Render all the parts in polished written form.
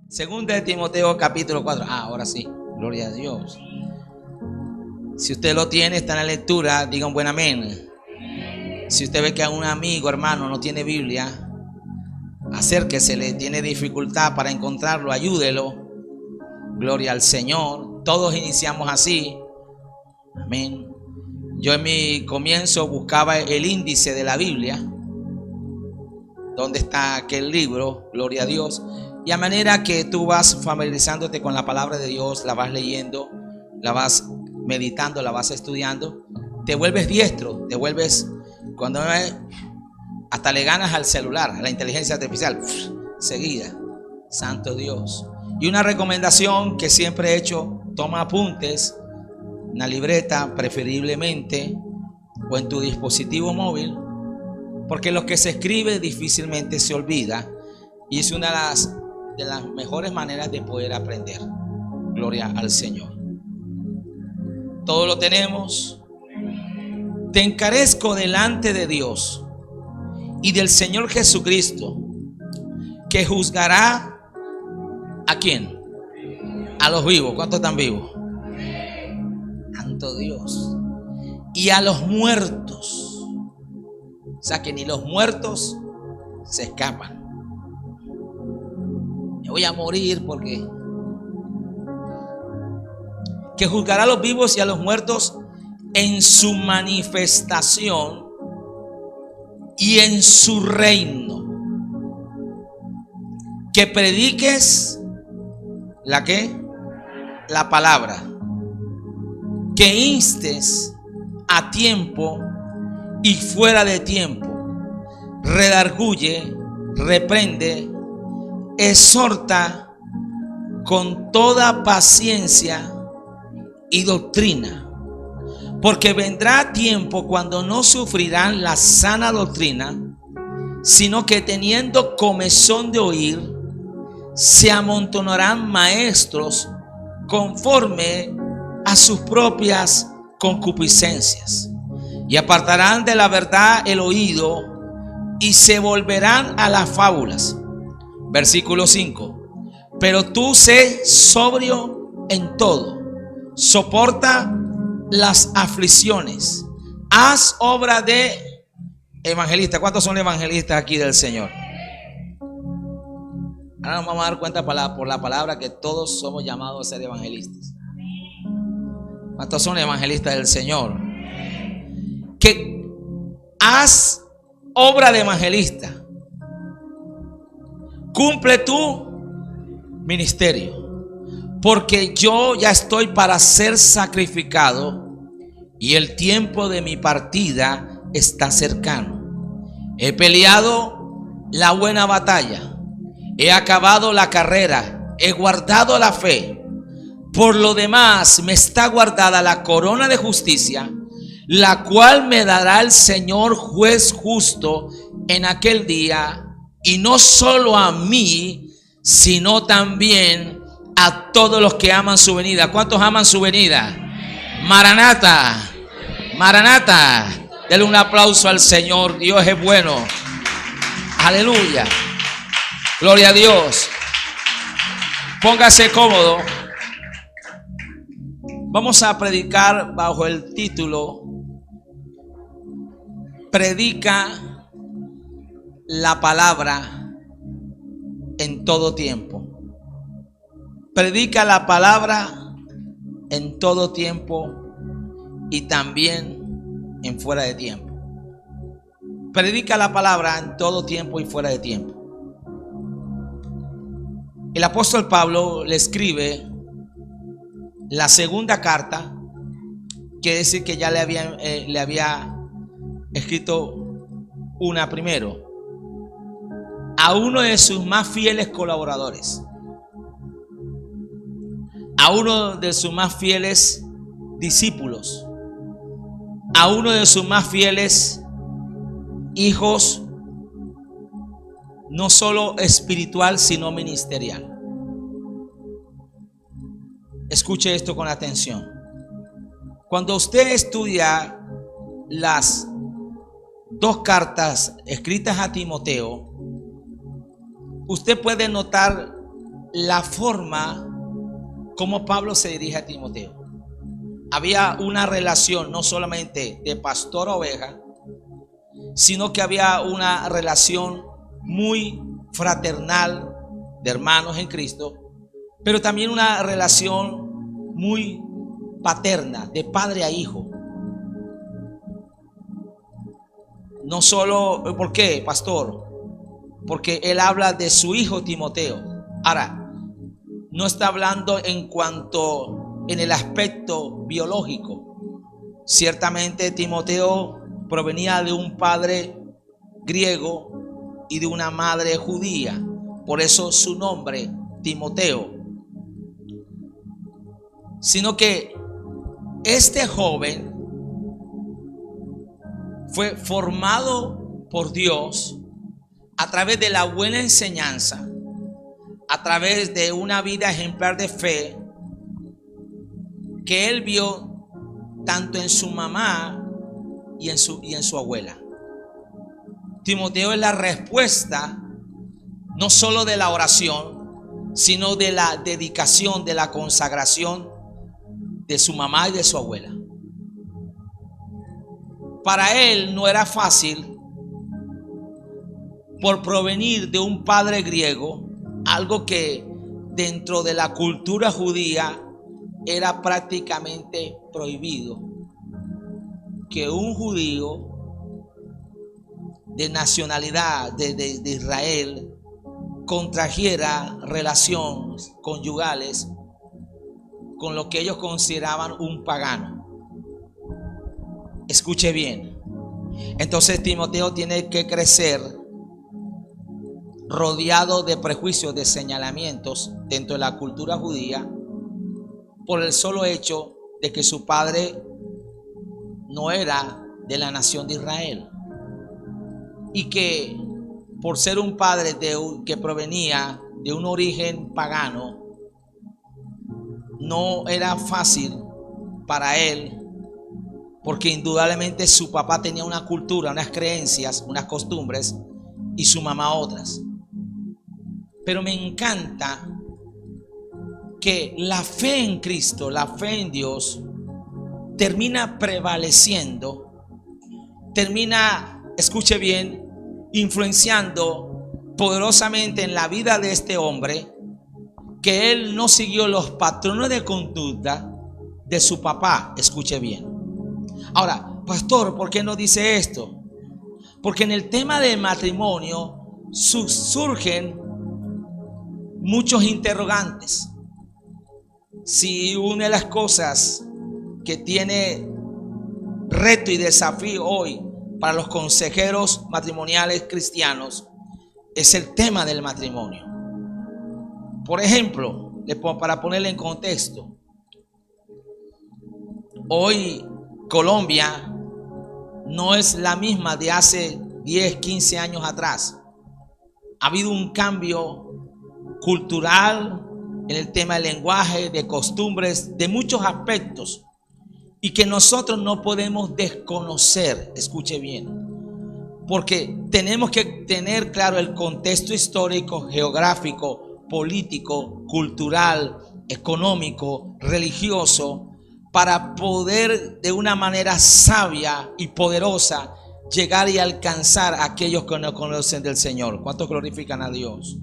Segunda de Timoteo capítulo 4. Ahora sí, gloria a Dios. Si usted lo tiene, está en la lectura, diga un buen amén. Si usted ve que a un amigo, hermano, no tiene Biblia, acérquese, le tiene dificultad para encontrarlo, ayúdelo. Gloria al Señor. Todos iniciamos así. Amén. Yo en mi comienzo buscaba el índice de la Biblia. ¿Dónde está aquel libro? Gloria a Dios. Y a manera que tú vas familiarizándote con la palabra de Dios, la vas leyendo, la vas meditando, la vas estudiando, te vuelves diestro, te vuelves, cuando hasta le ganas al celular, a la inteligencia artificial, seguida. Santo Dios. Y una recomendación que siempre he hecho: toma apuntes, una libreta preferiblemente, o en tu dispositivo móvil, porque lo que se escribe difícilmente se olvida, y es una de las mejores maneras de poder aprender. Gloria al Señor. Todo lo tenemos. Te encarezco delante de Dios y del Señor Jesucristo, que juzgará ¿a quién? A los vivos. ¿Cuántos están vivos? Santo Dios. Y a los muertos. O sea que ni los muertos se escapan. Me voy a morir porque... Que juzgará a los vivos y a los muertos en su manifestación y en su reino. Que prediques ¿la qué? La palabra. Que instes a tiempo y fuera de tiempo. Redarguye, reprende, exhorta con toda paciencia y doctrina. Porque vendrá tiempo cuando no sufrirán la sana doctrina, sino que teniendo comezón de oír, se amontonarán maestros conforme a sus propias concupiscencias, y apartarán de la verdad el oído y se volverán a las fábulas. Versículo 5. Pero tú sé sobrio en todo, soporta las aflicciones, haz obra de evangelista. ¿Cuántos son evangelistas aquí del Señor? Ahora nos vamos a dar cuenta por la palabra que todos somos llamados a ser evangelistas. ¿Cuántos son evangelistas del Señor? Que haz obra de evangelista. Cumple tu ministerio, porque yo ya estoy para ser sacrificado y el tiempo de mi partida está cercano. He peleado la buena batalla, he acabado la carrera, he guardado la fe. Por lo demás me está guardada la corona de justicia, la cual me dará el Señor juez justo en aquel día, y no solo a mí, sino también a todos los que aman su venida. ¿Cuántos aman su venida? Maranata, Maranata. Denle un aplauso al Señor. Dios es bueno. Aleluya. Gloria a Dios. Póngase cómodo. Vamos a predicar bajo el título: predica la palabra en todo tiempo. Predica la palabra en todo tiempo y también en fuera de tiempo. Predica la palabra en todo tiempo y fuera de tiempo. El apóstol Pablo le escribe la segunda carta, quiere decir que ya le había escrito una primero, a uno de sus más fieles colaboradores, a uno de sus más fieles discípulos, a uno de sus más fieles hijos, no solo espiritual sino ministerial. Escuche esto con atención. Cuando usted estudia las dos cartas escritas a Timoteo, usted puede notar la forma como Pablo se dirige a Timoteo. Había una relación no solamente de pastor a oveja, sino que había una relación muy fraternal de hermanos en Cristo, pero también una relación muy paterna, de padre a hijo. No solo, ¿por qué, pastor? Porque él habla de su hijo Timoteo. Ahora, no está hablando en cuanto en el aspecto biológico. Ciertamente Timoteo provenía de un padre griego y de una madre judía. Por eso su nombre, Timoteo. Sino que este joven fue formado por Dios a través de la buena enseñanza, a través de una vida ejemplar de fe que él vio tanto en su mamá y en su abuela. Timoteo es la respuesta no solo de la oración, sino de la dedicación, de la consagración de su mamá y de su abuela. Para él no era fácil, por provenir de un padre griego, algo que dentro de la cultura judía era prácticamente prohibido, que un judío de nacionalidad de Israel contrajera relaciones conyugales con lo que ellos consideraban un pagano. Escuche bien. Entonces Timoteo tiene que crecer rodeado de prejuicios, de señalamientos dentro de la cultura judía, por el solo hecho de que su padre no era de la nación de Israel, y que por ser un padre que provenía de un origen pagano, no era fácil para él, porque indudablemente su papá tenía una cultura, unas creencias, unas costumbres, y su mamá otras. Pero me encanta que la fe en Cristo, la fe en Dios, termina prevaleciendo, termina, escuche bien, influenciando poderosamente en la vida de este hombre, que él no siguió los patrones de conducta de su papá. Escuche bien. Ahora, pastor, ¿por qué no dice esto? Porque en el tema del matrimonio surgen muchos interrogantes. Si una de las cosas que tiene reto y desafío hoy para los consejeros matrimoniales cristianos es el tema del matrimonio. Por ejemplo, para ponerle en contexto, hoy Colombia no es la misma de hace 10, 15 años atrás. Ha habido un cambio cultural en el tema del lenguaje, de costumbres, de muchos aspectos, y que nosotros no podemos desconocer. Escuche bien, porque tenemos que tener claro el contexto histórico, geográfico, político, cultural, económico, religioso, para poder de una manera sabia y poderosa llegar y alcanzar a aquellos que no conocen del Señor. ¿Cuántos glorifican a Dios?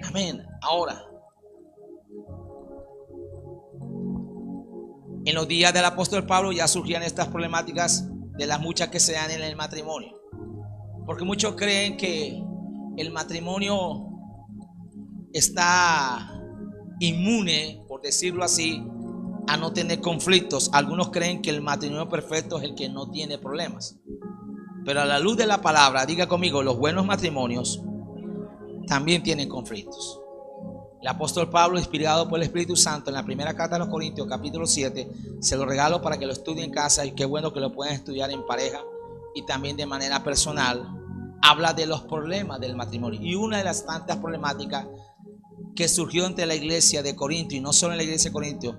Amén. Ahora, en los días del apóstol Pablo ya surgían estas problemáticas de las muchas que se dan en el matrimonio, porque muchos creen que el matrimonio está inmune, por decirlo así, a no tener conflictos. Algunos creen que el matrimonio perfecto es el que no tiene problemas, pero a la luz de la palabra, diga conmigo, los buenos matrimonios también tienen conflictos. El apóstol Pablo, inspirado por el Espíritu Santo, en la primera carta a los Corintios, capítulo 7, se lo regalo para que lo estudien en casa, y qué bueno que lo puedan estudiar en pareja y también de manera personal. Habla de los problemas del matrimonio, y una de las tantas problemáticas que surgió entre la iglesia de Corinto, y no solo en la iglesia de Corinto.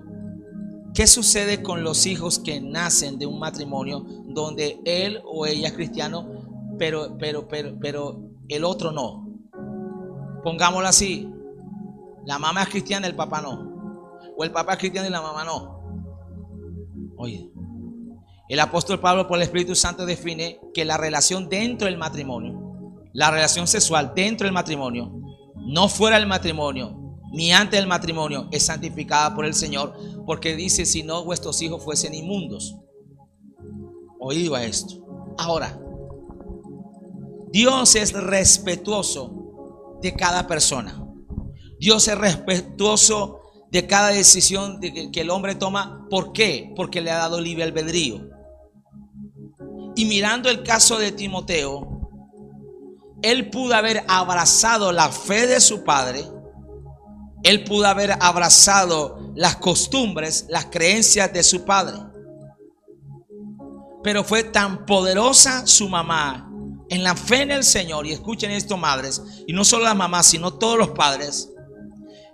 ¿Qué sucede con los hijos que nacen de un matrimonio donde él o ella es cristiano, pero el otro no? Pongámoslo así. La mamá es cristiana, el papá no. O el papá es cristiano y la mamá no. Oye, el apóstol Pablo por el Espíritu Santo define que la relación dentro del matrimonio, la relación sexual dentro del matrimonio, no fuera del matrimonio, ni antes del matrimonio, es santificada por el Señor, porque dice, si no vuestros hijos fuesen inmundos. Oído a esto. Ahora, Dios es respetuoso de cada persona. Dios es respetuoso de cada decisión que el hombre toma. ¿Por qué? Porque le ha dado libre albedrío. Y mirando el caso de Timoteo, él pudo haber abrazado la fe de su padre. Él pudo haber abrazado las costumbres, las creencias de su padre. Pero fue tan poderosa su mamá en la fe en el Señor. Y escuchen esto, madres, y no solo las mamás, sino todos los padres,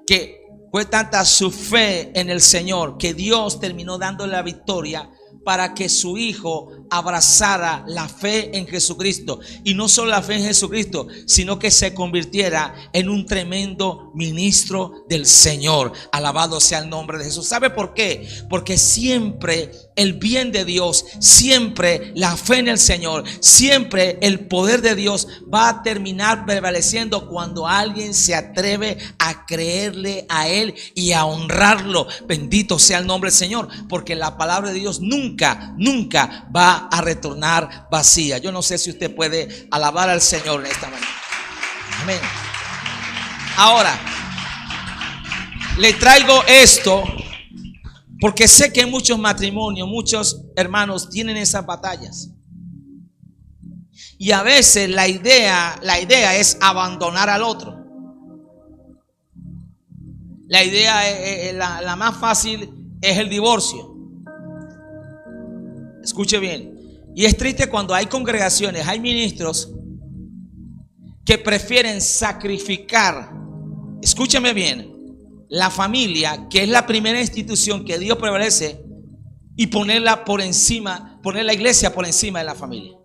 que fue tanta su fe en el Señor que Dios terminó dándole la victoria para que su hijo abrazara la fe en Jesucristo. Y no solo la fe en Jesucristo, sino que se convirtiera en un tremendo ministro del Señor. Alabado sea el nombre de Jesús. ¿Sabe por qué? Porque siempre el bien de Dios, siempre la fe en el Señor, siempre el poder de Dios va a terminar prevaleciendo cuando alguien se atreve a creerle a Él y a honrarlo. Bendito sea el nombre del Señor, porque la palabra de Dios nunca va a retornar vacía. Yo no sé si usted puede alabar al Señor en esta mañana. Amén. Ahora, le traigo esto porque sé que muchos matrimonios, muchos hermanos tienen esas batallas. Y a veces la idea es abandonar al otro. La idea, la más fácil es el divorcio. Escuche bien. Y es triste cuando hay congregaciones, hay ministros que prefieren sacrificar, escúcheme bien, la familia, que es la primera institución que Dios prevalece, y ponerla por encima, poner la iglesia por encima de la familia.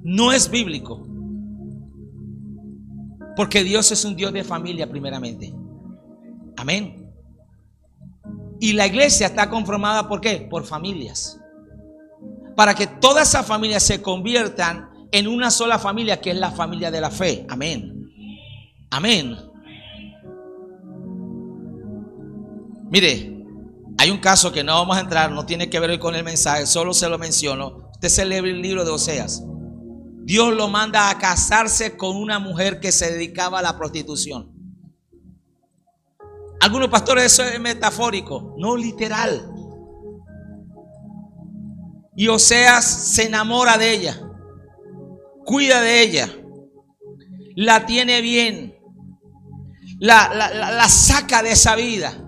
No es bíblico, porque Dios es un Dios de familia primeramente. Amén. Y la iglesia está conformada ¿por qué? Por familias, para que todas esas familias se conviertan en una sola familia, que es la familia de la fe. Amén. Amén. Mire, hay un caso que no vamos a entrar, no tiene que ver hoy con el mensaje, solo se lo menciono. Usted se lee el libro de Oseas. Dios lo manda a casarse con una mujer que se dedicaba a la prostitución. Algunos pastores, eso es metafórico, no literal. Y Oseas se enamora de ella, cuida de ella, la tiene bien, la saca de esa vida.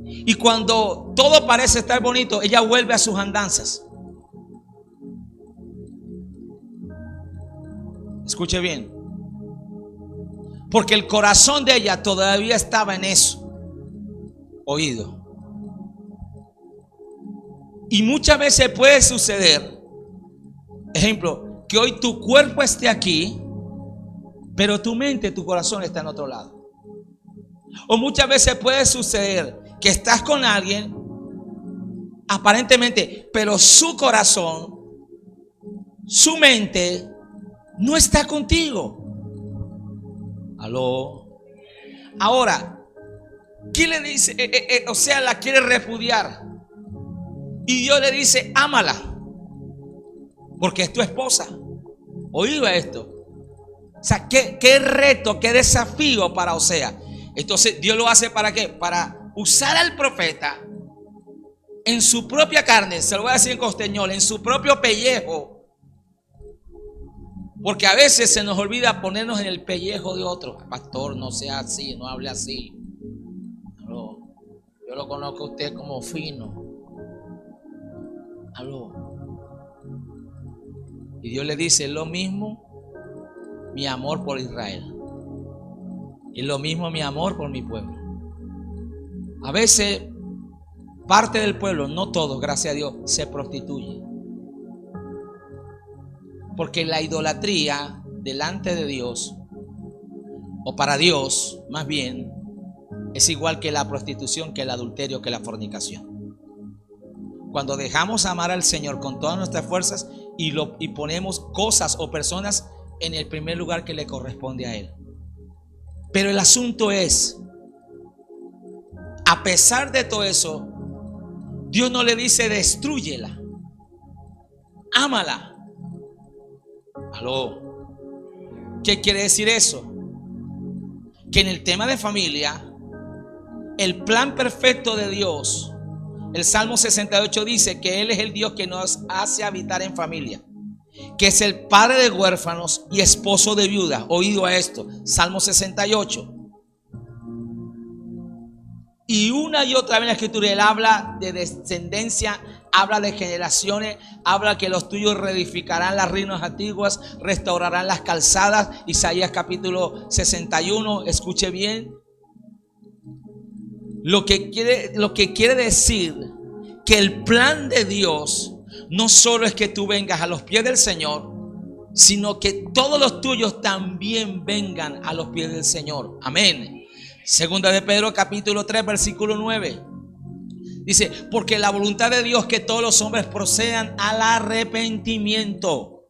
Y cuando todo parece estar bonito, ella vuelve a sus andanzas. Escuche bien, porque el corazón de ella todavía estaba en eso. Oído. Y muchas veces puede suceder, ejemplo, que hoy tu cuerpo esté aquí, pero tu mente, tu corazón está en otro lado. O muchas veces puede suceder que estás con alguien aparentemente, pero su corazón, su mente no está contigo. Aló. Ahora, ¿quién le dice? O sea, la quiere repudiar. Y Dios le dice, ámala, porque es tu esposa. Oído esto. O sea, qué reto, qué desafío para Oseas. Entonces Dios lo hace ¿para qué? Para usar al profeta en su propia carne, se lo voy a decir en costeñol, en su propio pellejo. Porque a veces se nos olvida ponernos en el pellejo de otro. Pastor, no sea así, no hable así. No, yo lo conozco a usted como fino. Aló. Y Dios le dice lo mismo mi amor por Israel, y lo mismo mi amor por mi pueblo. A veces parte del pueblo, no todos, gracias a Dios, se prostituye, porque la idolatría delante de Dios o para Dios, más bien, es igual que la prostitución, que el adulterio, que la fornicación. Cuando dejamos amar al Señor con todas nuestras fuerzas y ponemos cosas o personas en el primer lugar que le corresponde a Él. Pero el asunto es, a pesar de todo eso, Dios no le dice destrúyela, ámala. ¿Aló? ¿Qué quiere decir eso? Que en el tema de familia, el plan perfecto de Dios, el Salmo 68 dice que Él es el Dios que nos hace habitar en familia, que es el padre de huérfanos y esposo de viudas. Oído a esto, Salmo 68. Y una y otra vez en la Escritura Él habla de descendencia, habla de generaciones, habla que los tuyos reedificarán las ruinas antiguas, restaurarán las calzadas. Isaías capítulo 61, escuche bien. Lo que quiere decir que el plan de Dios no solo es que tú vengas a los pies del Señor, sino que todos los tuyos también vengan a los pies del Señor. Amén. Segunda de Pedro capítulo 3 versículo 9. Dice, porque la voluntad de Dios es que todos los hombres procedan al arrepentimiento.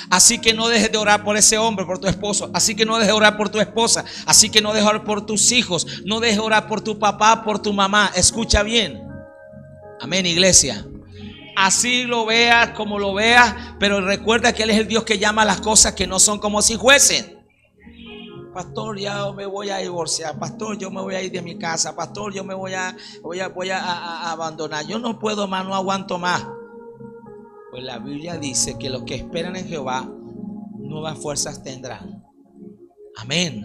Así que no dejes de orar por ese hombre, por tu esposo. Así que no dejes de orar por tu esposa. Así que no dejes de orar por tus hijos. No dejes de orar por tu papá, por tu mamá. Escucha bien. Amén, iglesia. Así lo veas como lo veas, pero recuerda que Él es el Dios que llama a las cosas que no son como si fuesen. Pastor, ya me voy a divorciar. Pastor, yo me voy a ir de mi casa. Pastor, yo me voy a abandonar. Yo no puedo más, no aguanto más. Pues la Biblia dice que los que esperan en Jehová nuevas fuerzas tendrán. Amén.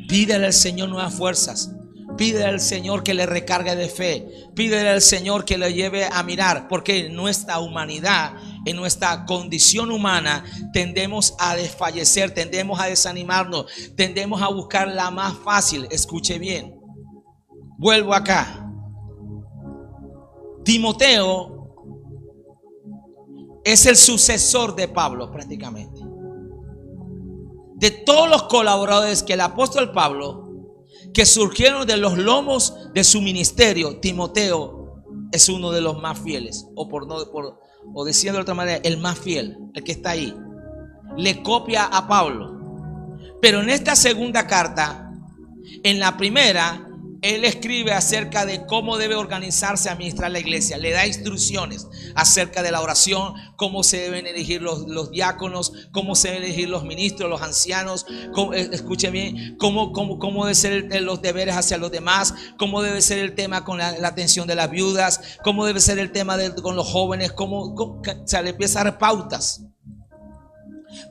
Pídele al Señor nuevas fuerzas. Pídele al Señor que le recargue de fe. Pídele al Señor que le lleve a mirar. Porque en nuestra humanidad, en nuestra condición humana, tendemos a desfallecer, tendemos a desanimarnos, tendemos a buscar la más fácil. Escuche bien. Vuelvo acá. Timoteo es el sucesor de Pablo prácticamente. De todos los colaboradores que el apóstol Pablo, que surgieron de los lomos de su ministerio, Timoteo es uno de los más fieles, o diciendo de otra manera, el más fiel, el que está ahí. Le copia a Pablo. Pero en esta segunda carta, en la primera, él escribe acerca de cómo debe organizarse, administrar la iglesia. Le da instrucciones acerca de la oración, cómo se deben elegir los diáconos, cómo se deben elegir los ministros, los ancianos. Escuche bien, cómo deben ser los deberes hacia los demás, cómo debe ser el tema con la atención de las viudas, cómo debe ser el tema con los jóvenes, o sea, le empieza a dar pautas.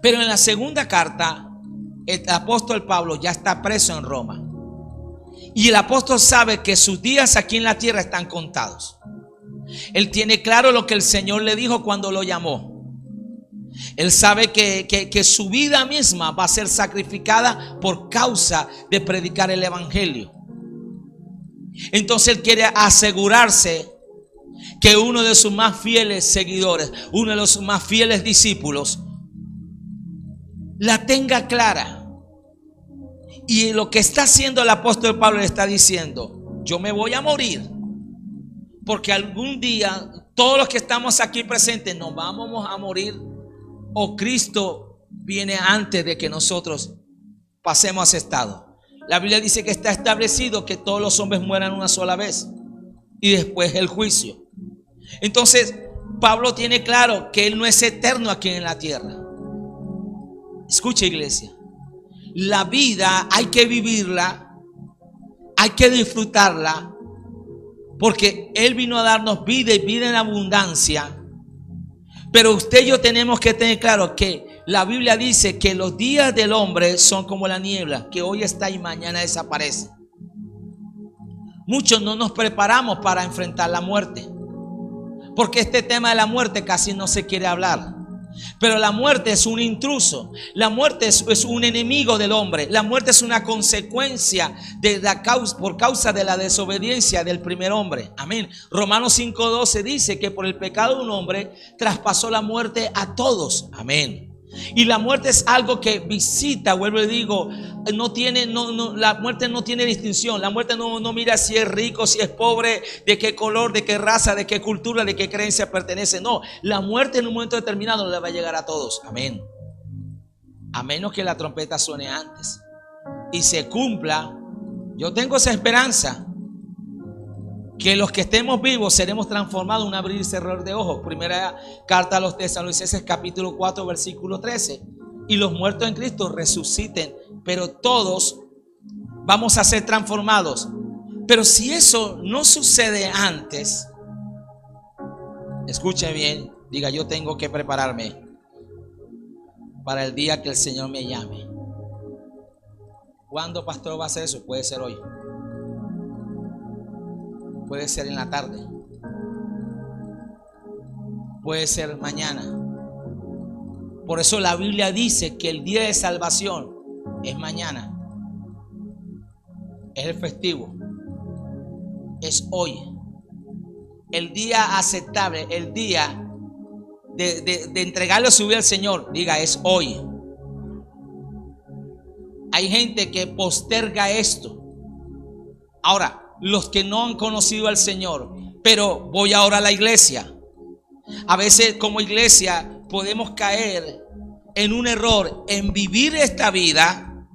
Pero en la segunda carta, el apóstol Pablo ya está preso en Roma. Y el apóstol sabe que sus días aquí en la tierra están contados. Él tiene claro lo que el Señor le dijo cuando lo llamó. Él sabe que su vida misma va a ser sacrificada por causa de predicar el evangelio. Entonces él quiere asegurarse que uno de sus más fieles seguidores, uno de los más fieles discípulos, la tenga clara. Y lo que está haciendo el apóstol Pablo le está diciendo: yo me voy a morir, porque algún día todos los que estamos aquí presentes nos vamos a morir, o Cristo viene antes de que nosotros pasemos a ese estado. La Biblia dice que está establecido que todos los hombres mueran una sola vez y después el juicio. Entonces Pablo tiene claro que él no es eterno aquí en la tierra. Escucha, iglesia, la vida hay que vivirla, hay que disfrutarla, porque Él vino a darnos vida y vida en abundancia. Pero usted y yo tenemos que tener claro que la Biblia dice que los días del hombre son como la niebla, que hoy está y mañana desaparece. Muchos no nos preparamos para enfrentar la muerte, porque este tema de la muerte casi no se quiere hablar. Pero la muerte es un intruso. La muerte es un enemigo del hombre. La muerte es una consecuencia por causa de la desobediencia del primer hombre. Amén. Romanos 5:12 dice que por el pecado de un hombre traspasó la muerte a todos. Amén. Y la muerte es algo que visita, vuelvo y digo, la muerte no tiene distinción. La muerte no mira si es rico, si es pobre, de qué color, de qué raza, de qué cultura, de qué creencia pertenece. No, la muerte en un momento determinado le va a llegar a todos. Amén. A menos que la trompeta suene antes y se cumpla. Yo tengo esa esperanza, que los que estemos vivos seremos transformados en un abrir y cerrar de ojos. Primera carta a los Tesalonicenses, capítulo 4, versículo 13. Y los muertos en Cristo resuciten, pero todos vamos a ser transformados. Pero si eso no sucede antes, escuche bien, diga: yo tengo que prepararme para el día que el Señor me llame. ¿Cuándo, pastor, va a hacer eso? Puede ser hoy. Puede ser en la tarde. Puede ser mañana. Por eso la Biblia dice que el día de salvación es mañana. Es el festivo. Es hoy. El día aceptable, el día de entregarle su vida al Señor, diga: es hoy. Hay gente que posterga esto. Ahora, los que no han conocido al Señor, pero voy ahora a la iglesia. A veces como iglesia podemos caer en un error, en vivir esta vida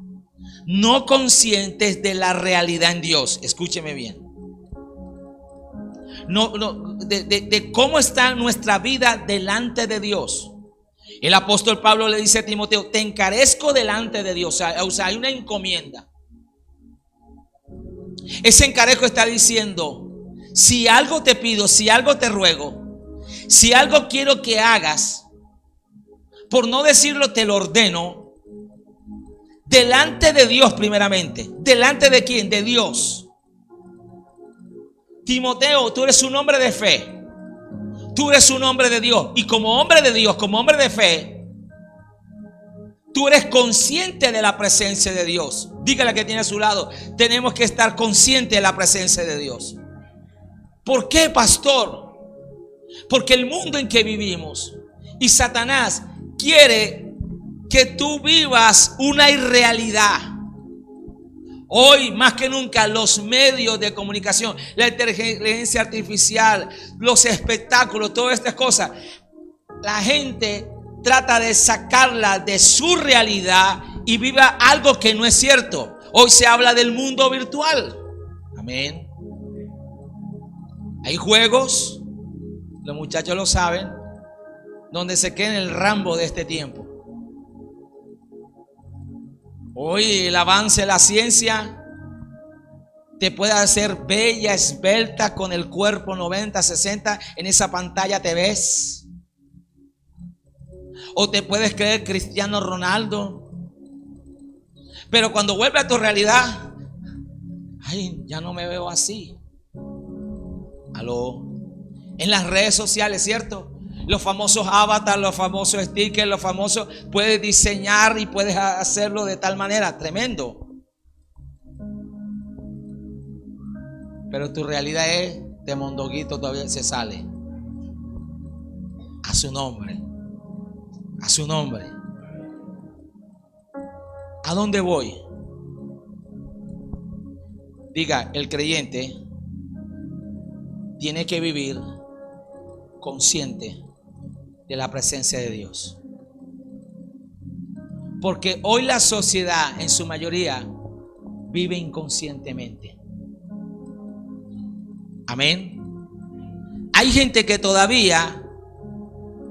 no conscientes de la realidad en Dios. Escúcheme bien. De cómo está nuestra vida delante de Dios. El apóstol Pablo le dice a Timoteo: te encarezco delante de Dios. O sea, hay una encomienda. Ese encarezco está diciendo: si algo te pido, si algo te ruego, si algo quiero que hagas, por no decirlo te lo ordeno, delante de Dios primeramente. ¿Delante de quién? De Dios. Timoteo, tú eres un hombre de fe. Tú eres un hombre de Dios. Y como hombre de Dios, como hombre de fe, tú eres consciente de la presencia de Dios. Dígale que tiene a su lado: tenemos que estar conscientes de la presencia de Dios. ¿Por qué, pastor? Porque el mundo en que vivimos y Satanás quiere que tú vivas una irrealidad. Hoy más que nunca los medios de comunicación, la inteligencia artificial, los espectáculos, todas estas cosas, la gente trata de sacarla de su realidad y viva algo que no es cierto. Hoy se habla del mundo virtual. Amén. Hay juegos, los muchachos lo saben, donde se queda el Rambo de este tiempo. Hoy el avance de la ciencia te puede hacer bella, esbelta, con el cuerpo 90, 60. En esa pantalla te ves. O te puedes creer Cristiano Ronaldo. Pero cuando vuelve a tu realidad, ay, ya no me veo así. Aló. En las redes sociales, ¿cierto? Los famosos avatars, los famosos stickers, los famosos, puedes diseñar y puedes hacerlo de tal manera, tremendo. Pero tu realidad es de mondonguito, todavía se sale. A su nombre. A su nombre. ¿A dónde voy? Diga: el creyente tiene que vivir consciente de la presencia de Dios. Porque hoy la sociedad en su mayoría vive inconscientemente. Amén. Hay gente que todavía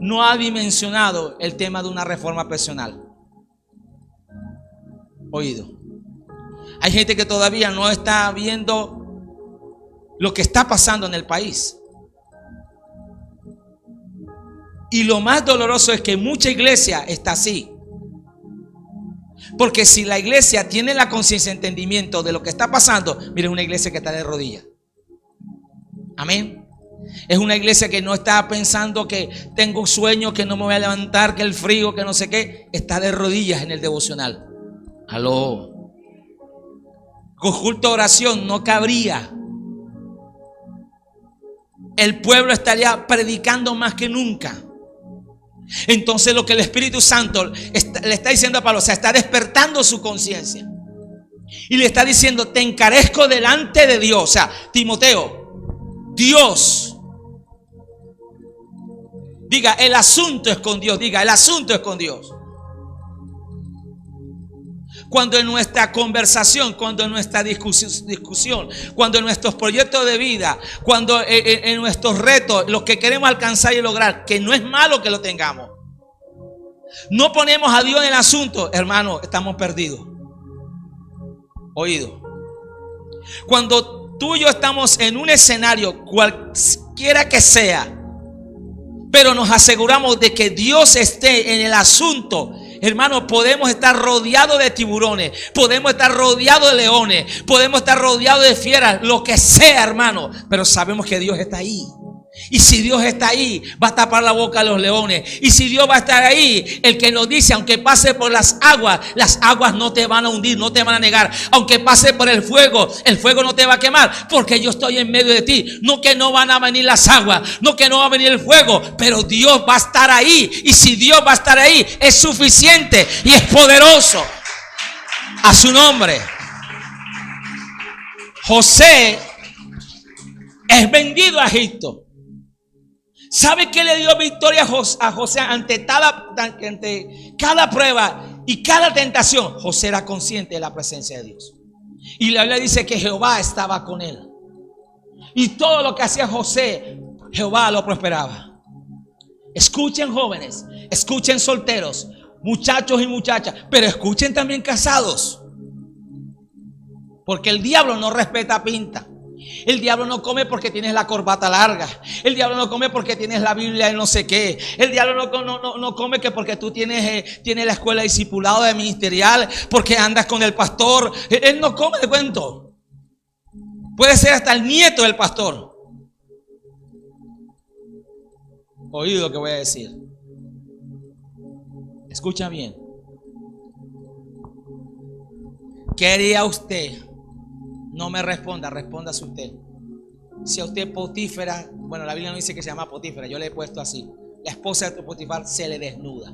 no ha dimensionado el tema de una reforma personal. Oído. Hay gente que todavía no está viendo lo que está pasando en el país. Y lo más doloroso es que mucha iglesia está así. Porque si la iglesia tiene la conciencia, entendimiento de lo que está pasando, miren, una iglesia que está de rodillas. Amén. Es una iglesia que no está pensando que tengo un sueño, que no me voy a levantar, que el frío, que no sé qué. Está de rodillas en el devocional. Aló. Con culto de oración no cabría. El pueblo estaría predicando más que nunca. Entonces lo que el Espíritu Santo le está diciendo a Pablo, o sea, está despertando su conciencia. Y le está diciendo, te encarezco delante de Dios. O sea, Timoteo, Dios. Diga, el asunto es con Dios. Diga, el asunto es con Dios. Cuando en nuestra conversación, cuando en nuestra discusión, cuando en nuestros proyectos de vida, cuando en nuestros retos, lo que queremos alcanzar y lograr, que no es malo que lo tengamos, no ponemos a Dios en el asunto, hermano, estamos perdidos. Oído. Cuando tú y yo estamos en un escenario, cualquiera que sea, pero nos aseguramos de que Dios esté en el asunto, hermano, podemos estar rodeados de tiburones, podemos estar rodeados de leones, podemos estar rodeados de fieras, lo que sea, hermano, pero sabemos que Dios está ahí. Y si Dios está ahí, va a tapar la boca de los leones. Y si Dios va a estar ahí, el que nos dice, aunque pase por las aguas no te van a hundir, no te van a negar. Aunque pase por el fuego no te va a quemar, porque yo estoy en medio de ti. No que no van a venir las aguas, no que no va a venir el fuego, pero Dios va a estar ahí. Y si Dios va a estar ahí, es suficiente y es poderoso. A su nombre. José es vendido a Egipto. ¿Sabe qué le dio victoria a José ante cada prueba y cada tentación? José era consciente de la presencia de Dios. Y la Biblia dice que Jehová estaba con él. Y todo lo que hacía José, Jehová lo prosperaba. Escuchen, jóvenes, escuchen, solteros, muchachos y muchachas, pero escuchen también, casados. Porque el diablo no respeta pinta. El diablo no come porque tienes la corbata larga. El diablo no come porque tienes la Biblia y no sé qué. El diablo no come que porque tú tienes la escuela de discipulado de ministerial, porque andas con el pastor. Él no come de cuento. Puede ser hasta el nieto del pastor. Oído lo que voy a decir. Escucha bien. ¿Qué haría usted? No me responda, respóndase usted. Si a usted Potífera, bueno, la Biblia no dice que se llama Potífera, yo le he puesto así. La esposa de Potifar se le desnuda.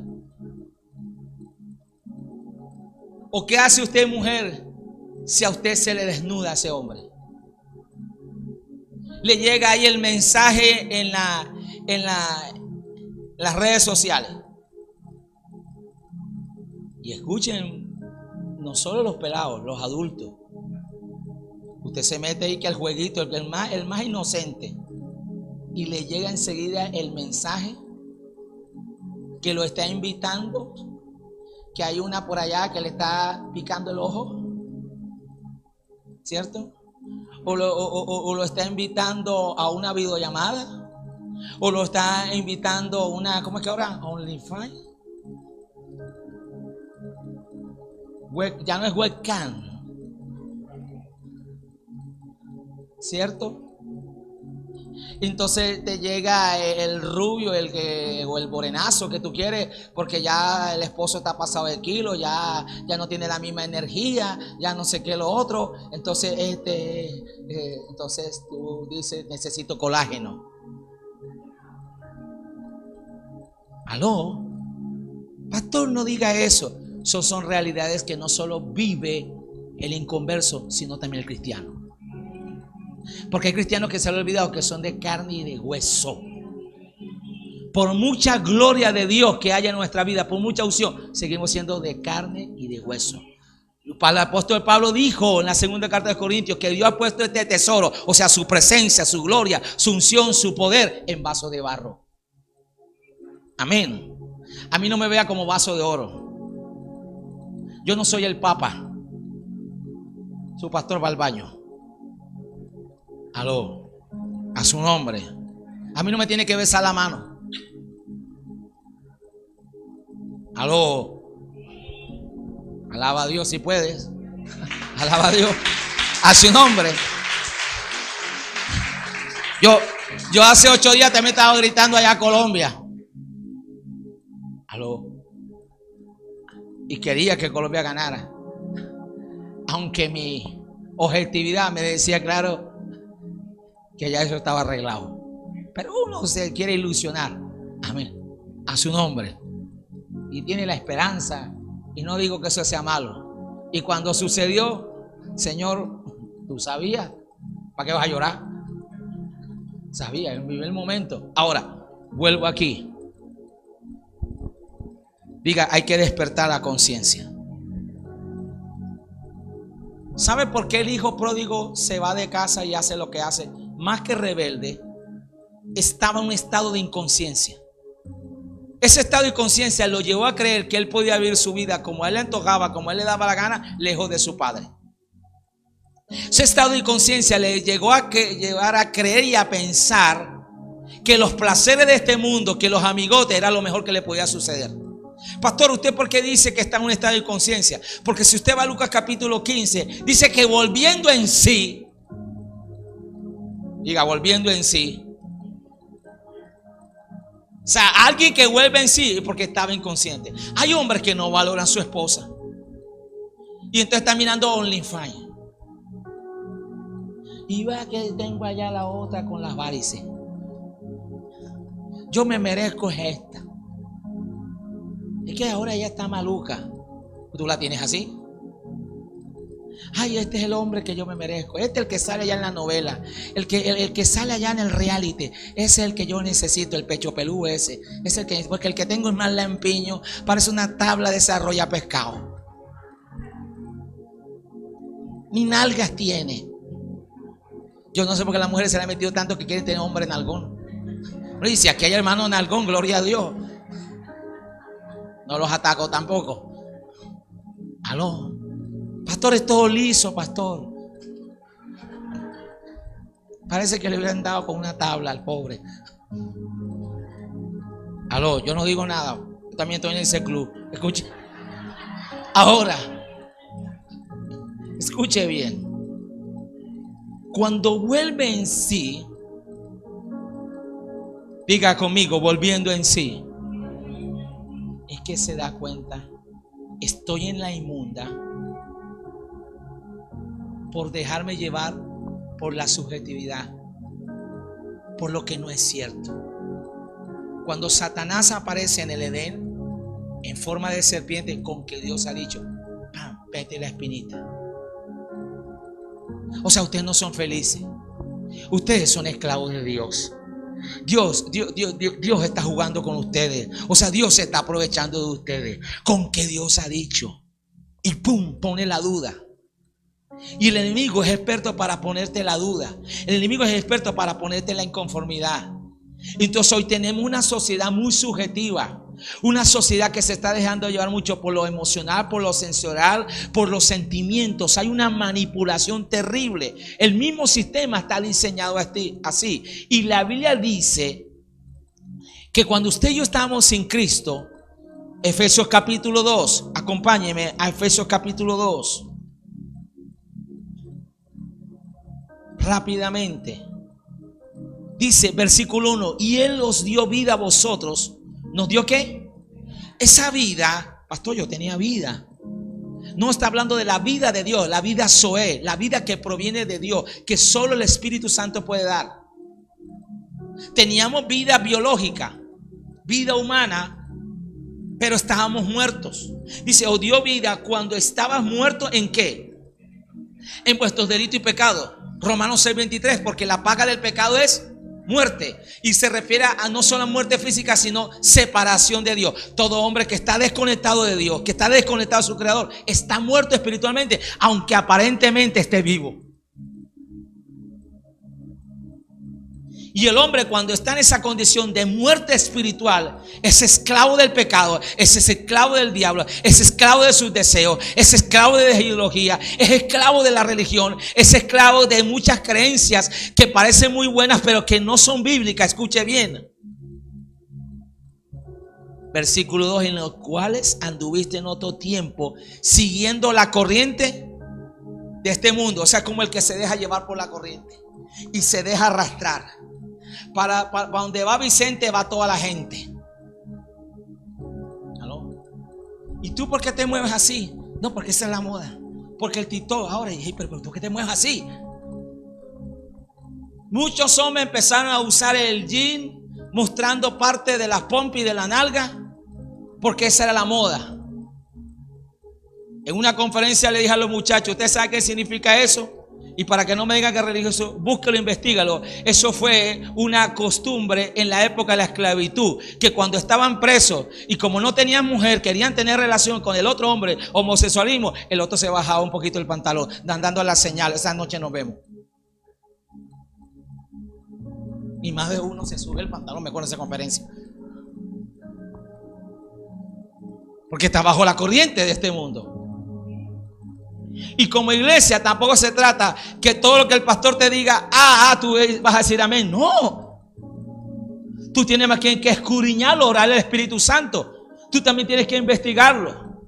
¿O qué hace usted, mujer, si a usted se le desnuda a ese hombre? Le llega ahí el mensaje en las redes sociales. Y escuchen, no solo los pelados, los adultos. Usted se mete ahí que al jueguito, el más inocente, y le llega enseguida el mensaje que lo está invitando, que hay una por allá que le está picando el ojo, ¿cierto? O lo está invitando a una videollamada, o lo está invitando a una, ¿cómo es que ahora? OnlyFans. Ya no es webcam, ¿cierto? Entonces te llega el rubio, o el morenazo que tú quieres, porque ya el esposo está pasado de kilo, ya no tiene la misma energía, ya no sé qué lo otro. Entonces entonces tú dices, necesito colágeno. ¿Aló? Pastor, no diga eso. Son realidades que no solo vive el inconverso, sino también el cristiano. Porque hay cristianos que se han olvidado que son de carne y de hueso. Por mucha gloria de Dios que haya en nuestra vida, por mucha unción, seguimos siendo de carne y de hueso. El apóstol Pablo dijo en la segunda carta de Corintios que Dios ha puesto este tesoro, o sea, su presencia, su gloria, su unción, su poder, en vaso de barro. Amén. A mí no me vea como vaso de oro. Yo no soy el Papa. Su pastor va al baño. Aló, a su nombre. A mí no me tiene que besar la mano. Aló, alaba a Dios si puedes. Alaba a Dios, a su nombre. Yo hace 8 días también estaba gritando allá a Colombia. Aló. Y quería que Colombia ganara, aunque mi objetividad me decía claro que ya eso estaba arreglado. Pero uno se quiere ilusionar. Amén. a su nombre. Y tiene la esperanza. Y no digo que eso sea malo. Y cuando sucedió, Señor, ¿tú sabías? ¿Para qué vas a llorar? Sabía, él vivió el momento. Ahora, vuelvo aquí. Diga, hay que despertar la conciencia. ¿Sabe por qué el hijo pródigo se va de casa y hace lo que hace? Más que rebelde, estaba en un estado de inconsciencia. Ese estado de inconsciencia lo llevó a creer que él podía vivir su vida como a él le antojaba, como a él le daba la gana, lejos de su padre. Ese estado de inconsciencia le llegó a llevar a creer y a pensar que los placeres de este mundo, que los amigotes, era lo mejor que le podía suceder. Pastor, ¿usted por qué dice que está en un estado de inconsciencia? Porque si usted va a Lucas capítulo 15, dice que volviendo en sí, diga, volviendo en sí. O sea, alguien que vuelve en sí porque estaba inconsciente. Hay hombres que no valoran a su esposa y entonces están mirando OnlyFans. Y vea que tengo allá la otra con las varices. Yo me merezco esta. Es que ahora ella está maluca. ¿Tú la tienes así? Ay, este es el hombre que yo me merezco. Este es el que sale allá en la novela. El que sale allá en el reality. Ese es el que yo necesito. El pecho pelú ese. Es el que, porque el que tengo es más lampiño. Parece una tabla de desarrolla pescado. Ni nalgas tiene. Yo no sé por qué las mujeres se le han metido tanto que quieren tener hombre nalgón. Y si aquí hay hermano nalgón, gloria a Dios. No los ataco tampoco. Aló. Pastor, es todo liso, pastor. Parece que le hubieran dado con una tabla al pobre. Aló, yo no digo nada. Yo también estoy en ese club. Escuche. Ahora, escuche bien. Cuando vuelve en sí, diga conmigo, volviendo en sí, es que se da cuenta, estoy en la inmunda por dejarme llevar por la subjetividad, por lo que no es cierto. Cuando Satanás aparece en el Edén en forma de serpiente, con que Dios ha dicho, ¡pam!, vete la espinita. O sea, ustedes no son felices. Ustedes son esclavos de Dios. Dios está jugando con ustedes. O sea, Dios se está aprovechando de ustedes. Con que Dios ha dicho. Y pum, pone la duda. Y el enemigo es experto para ponerte la duda. El enemigo es experto para ponerte la inconformidad. Entonces hoy tenemos una sociedad muy subjetiva. Una sociedad que se está dejando llevar mucho por lo emocional, por lo sensorial, por los sentimientos. Hay una manipulación terrible. El mismo sistema está diseñado así. Y la Biblia dice que cuando usted y yo estábamos sin Cristo, Efesios capítulo 2, acompáñeme a Efesios capítulo 2. Rápidamente. Dice, versículo 1, y Él os dio vida a vosotros. ¿Nos dio qué? Esa vida, pastor, yo tenía vida. No está hablando de la vida de Dios, la vida Zoé, la vida que proviene de Dios, que solo el Espíritu Santo puede dar. Teníamos vida biológica, vida humana, pero estábamos muertos. Dice, os dio vida cuando estabas muerto, ¿en qué? En vuestros delitos y pecados. Romanos 6:23, porque la paga del pecado es muerte, y se refiere a no solo muerte física, sino separación de Dios. Todo hombre que está desconectado de Dios, que está desconectado de su creador, está muerto espiritualmente, aunque aparentemente esté vivo. Y el hombre, cuando está en esa condición de muerte espiritual, es esclavo del pecado, es esclavo del diablo, es esclavo de sus deseos, es esclavo de la ideología, es esclavo de la religión, es esclavo de muchas creencias que parecen muy buenas pero que no son bíblicas. Escuche bien. Versículo 2, en los cuales anduviste en otro tiempo siguiendo la corriente de este mundo. O sea, como el que se deja llevar por la corriente y se deja arrastrar. Para donde va Vicente va toda la gente. ¿Aló? ¿Y tú por qué te mueves así? No, porque esa es la moda. Porque el TikTok ahora, pero ¿por qué te mueves así? Muchos hombres empezaron a usar el jean mostrando parte de las pompas y de la nalga, porque esa era la moda. En una conferencia le dije a los muchachos, ¿usted sabe qué significa eso? Y para que no me digan que es religioso, búsquelo, investígalo. Eso fue una costumbre en la época de la esclavitud, que cuando estaban presos y como no tenían mujer, querían tener relación con el otro hombre, homosexualismo, el otro se bajaba un poquito el pantalón, dando la señal, esa noche nos vemos. Y más de uno se sube el pantalón, me acuerdo de esa conferencia. Porque está bajo la corriente de este mundo. Y como iglesia tampoco se trata que todo lo que el pastor te diga, tú vas a decir amén. No. Tú tienes más que escudriñarlo, orar al Espíritu Santo. Tú también tienes que investigarlo.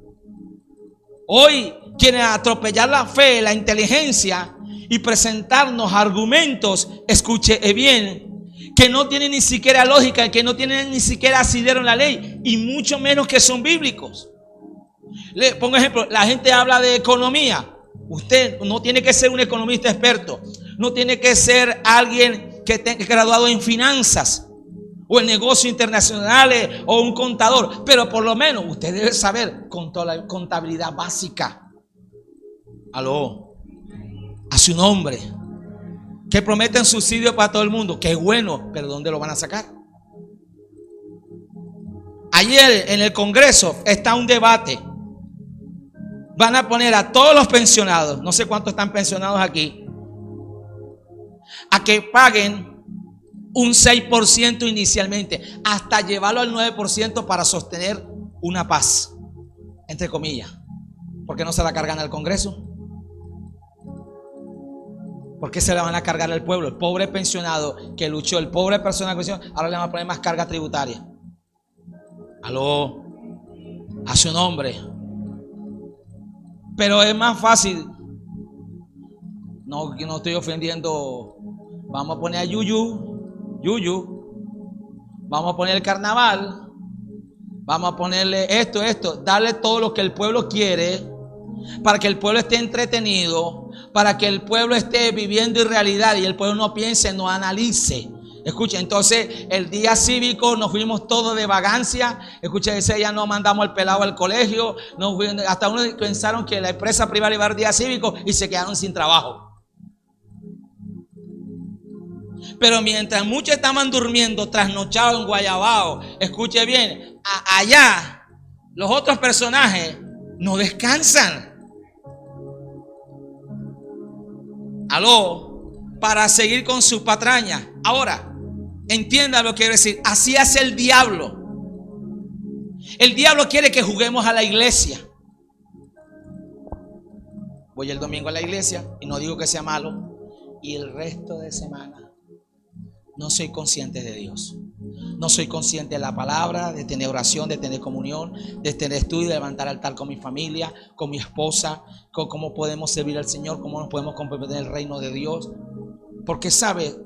Hoy quieren atropellar la fe, la inteligencia y presentarnos argumentos, escuche bien, que no tienen ni siquiera lógica, que no tienen ni siquiera asidero en la ley y mucho menos que son bíblicos. Le pongo ejemplo, la gente habla de economía. Usted no tiene que ser un economista experto, no tiene que ser alguien que tenga graduado en finanzas o en negocios internacionales o un contador, pero por lo menos usted debe saber contabilidad básica. Aló, a su nombre. Que prometen subsidio para todo el mundo, que es bueno, pero ¿dónde lo van a sacar? Ayer en el Congreso está un debate. Van a poner a todos los pensionados, no sé cuántos están pensionados aquí, a que paguen un 6% inicialmente, hasta llevarlo al 9% para sostener una paz, entre comillas. ¿Por qué no se la cargan al Congreso? ¿Por qué se la van a cargar al pueblo? El pobre pensionado que luchó, el pobre persona que luchó, ahora le van a poner más carga tributaria. Aló, a su nombre. Pero es más fácil. No estoy ofendiendo. Vamos a poner a Yuyu. Vamos a poner el carnaval. Vamos a ponerle esto. Darle todo lo que el pueblo quiere, para que el pueblo esté entretenido, para que el pueblo esté viviendo en realidad y el pueblo no piense, no analice. Escucha, entonces el día cívico nos fuimos todos de vagancia. Escucha, ese día no mandamos al pelado al colegio. Hasta uno pensaron que la empresa privada iba a dar día cívico y se quedaron sin trabajo. Pero mientras muchos estaban durmiendo, trasnochados en Guayabao, escuche bien, allá los otros personajes no descansan. Aló, para seguir con sus patrañas. Ahora, entienda lo que quiero decir. Así hace el diablo. El diablo quiere que juguemos a la iglesia. Voy el domingo a la iglesia y no digo que sea malo. Y el resto de semana no soy consciente de Dios. No soy consciente de la palabra, de tener oración, de tener comunión, de tener estudio, de levantar altar con mi familia, con mi esposa, con cómo podemos servir al Señor, cómo nos podemos comprometer en el reino de Dios. Porque sabe,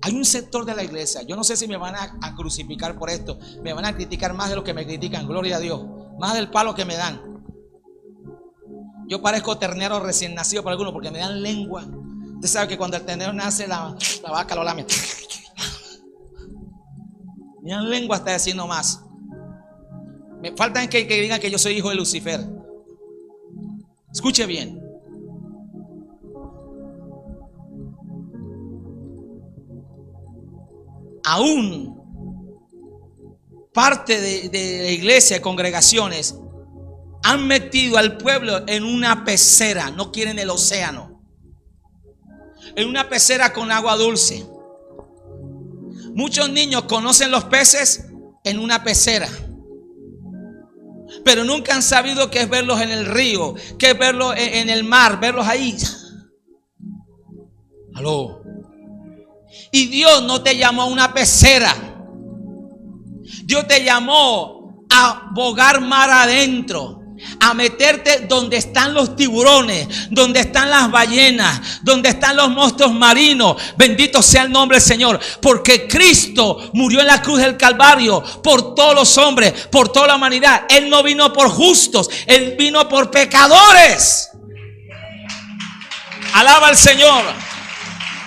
hay un sector de la iglesia, yo no sé si me van a crucificar por esto, me van a criticar más de lo que me critican, gloria a Dios, más del palo que me dan. Yo parezco ternero recién nacido para algunos porque me dan lengua. Usted sabe que cuando el ternero nace, la vaca lo lame. Me dan lengua hasta decir no más. Me faltan que digan que yo soy hijo de Lucifer. Escuche bien. Aún parte de la iglesia, congregaciones, han metido al pueblo en una pecera. No quieren el océano. En una pecera con agua dulce. Muchos niños conocen los peces en una pecera, pero nunca han sabido qué es verlos en el río, qué es verlos en el mar, verlos ahí. Aló. Y Dios no te llamó a una pecera. Dios te llamó a bogar mar adentro, a meterte donde están los tiburones, donde están las ballenas, donde están los monstruos marinos. Bendito sea el nombre del Señor, porque Cristo murió en la cruz del Calvario por todos los hombres, por toda la humanidad. Él no vino por justos, Él vino por pecadores. Alaba al Señor,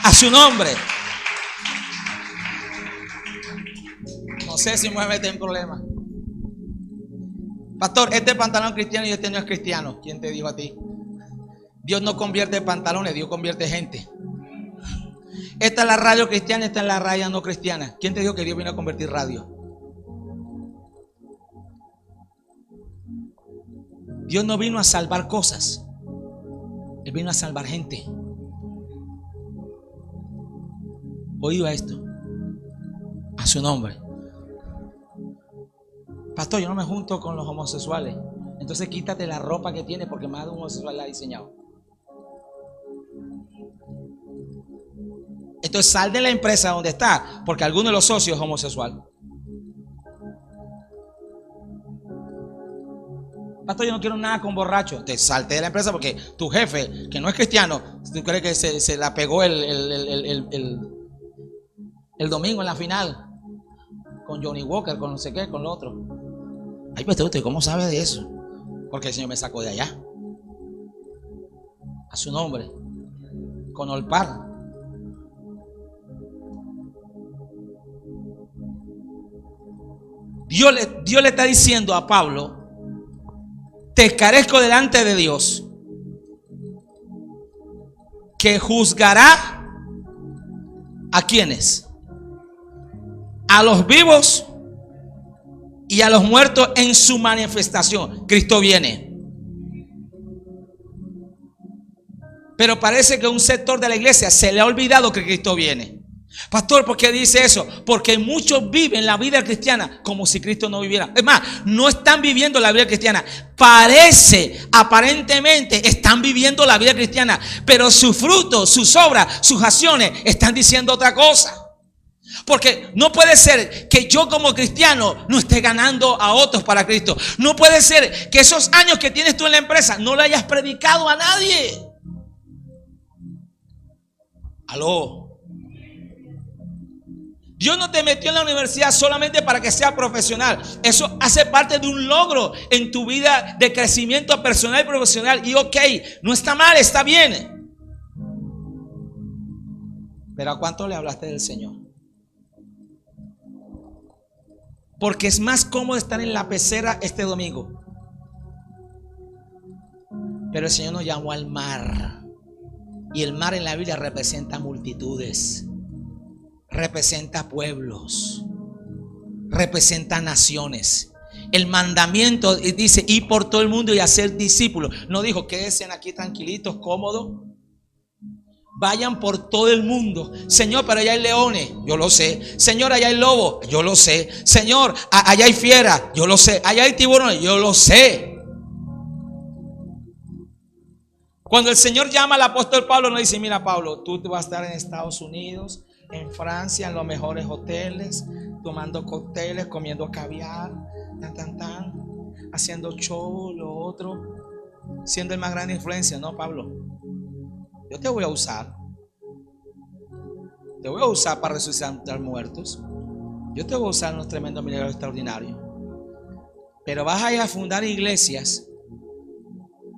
a su nombre. sé si me voy a meter en problemas. Pastor, este pantalón es cristiano y este no es cristiano. ¿Quién te dijo a ti? Dios no convierte pantalones, Dios convierte gente. Esta es la radio cristiana, esta es la radio no cristiana. ¿Quién te dijo que Dios vino a convertir radio? Dios no vino a salvar cosas, Él vino a salvar gente. Oído esto, a su nombre. Pastor, yo no me junto con los homosexuales. Entonces quítate la ropa que tienes porque más de un homosexual la ha diseñado. Entonces sal de la empresa donde está, porque alguno de los socios es homosexual. Pastor, yo no quiero nada con borrachos. Te salte de la empresa porque tu jefe, que no es cristiano, tú crees que se la pegó el domingo en la final con Johnny Walker, con no sé qué, con lo otro. Ay, pues usted, ¿cómo sabe de eso? Porque el Señor me sacó de allá. A su nombre. Con Olpar. Dios le está diciendo a Pablo: te escarezco delante de Dios, que juzgará ¿a quiénes? A los vivos y a los muertos en su manifestación. Cristo viene. Pero parece que un sector de la iglesia se le ha olvidado que Cristo viene. Pastor, ¿por qué dice eso? Porque muchos viven la vida cristiana como si Cristo no viviera. Es más, no están viviendo la vida cristiana. Aparentemente están viviendo la vida cristiana, pero sus frutos, sus obras, sus acciones están diciendo otra cosa. Porque no puede ser que yo como cristiano no esté ganando a otros para Cristo. No puede ser que esos años que tienes tú en la empresa no le hayas predicado a nadie. Aló. Dios no te metió en la universidad solamente para que seas profesional. Eso hace parte de un logro en tu vida de crecimiento personal y profesional. Y ok, no está mal, está bien. Pero ¿a cuánto le hablaste del Señor? Porque es más cómodo estar en la pecera este domingo. Pero el Señor nos llamó al mar. Y el mar en la Biblia representa multitudes, representa pueblos, representa naciones. El mandamiento dice: ir por todo el mundo y hacer discípulos. No dijo: quédense aquí tranquilitos, cómodos. Vayan por todo el mundo. Señor, pero allá hay leones. Yo lo sé. Señor, allá hay lobos. Yo lo sé. Señor, allá hay fieras. Yo lo sé. Allá hay tiburones. Yo lo sé. Cuando el Señor llama al apóstol Pablo, no dice: mira, Pablo, tú vas a estar en Estados Unidos, en Francia, en los mejores hoteles, tomando cócteles, comiendo caviar, haciendo show, lo otro, siendo el más grande influencia. No, Pablo, yo te voy a usar. Te voy a usar para resucitar muertos. Yo te voy a usar en unos tremendos milagros extraordinarios. Pero vas a ir a fundar iglesias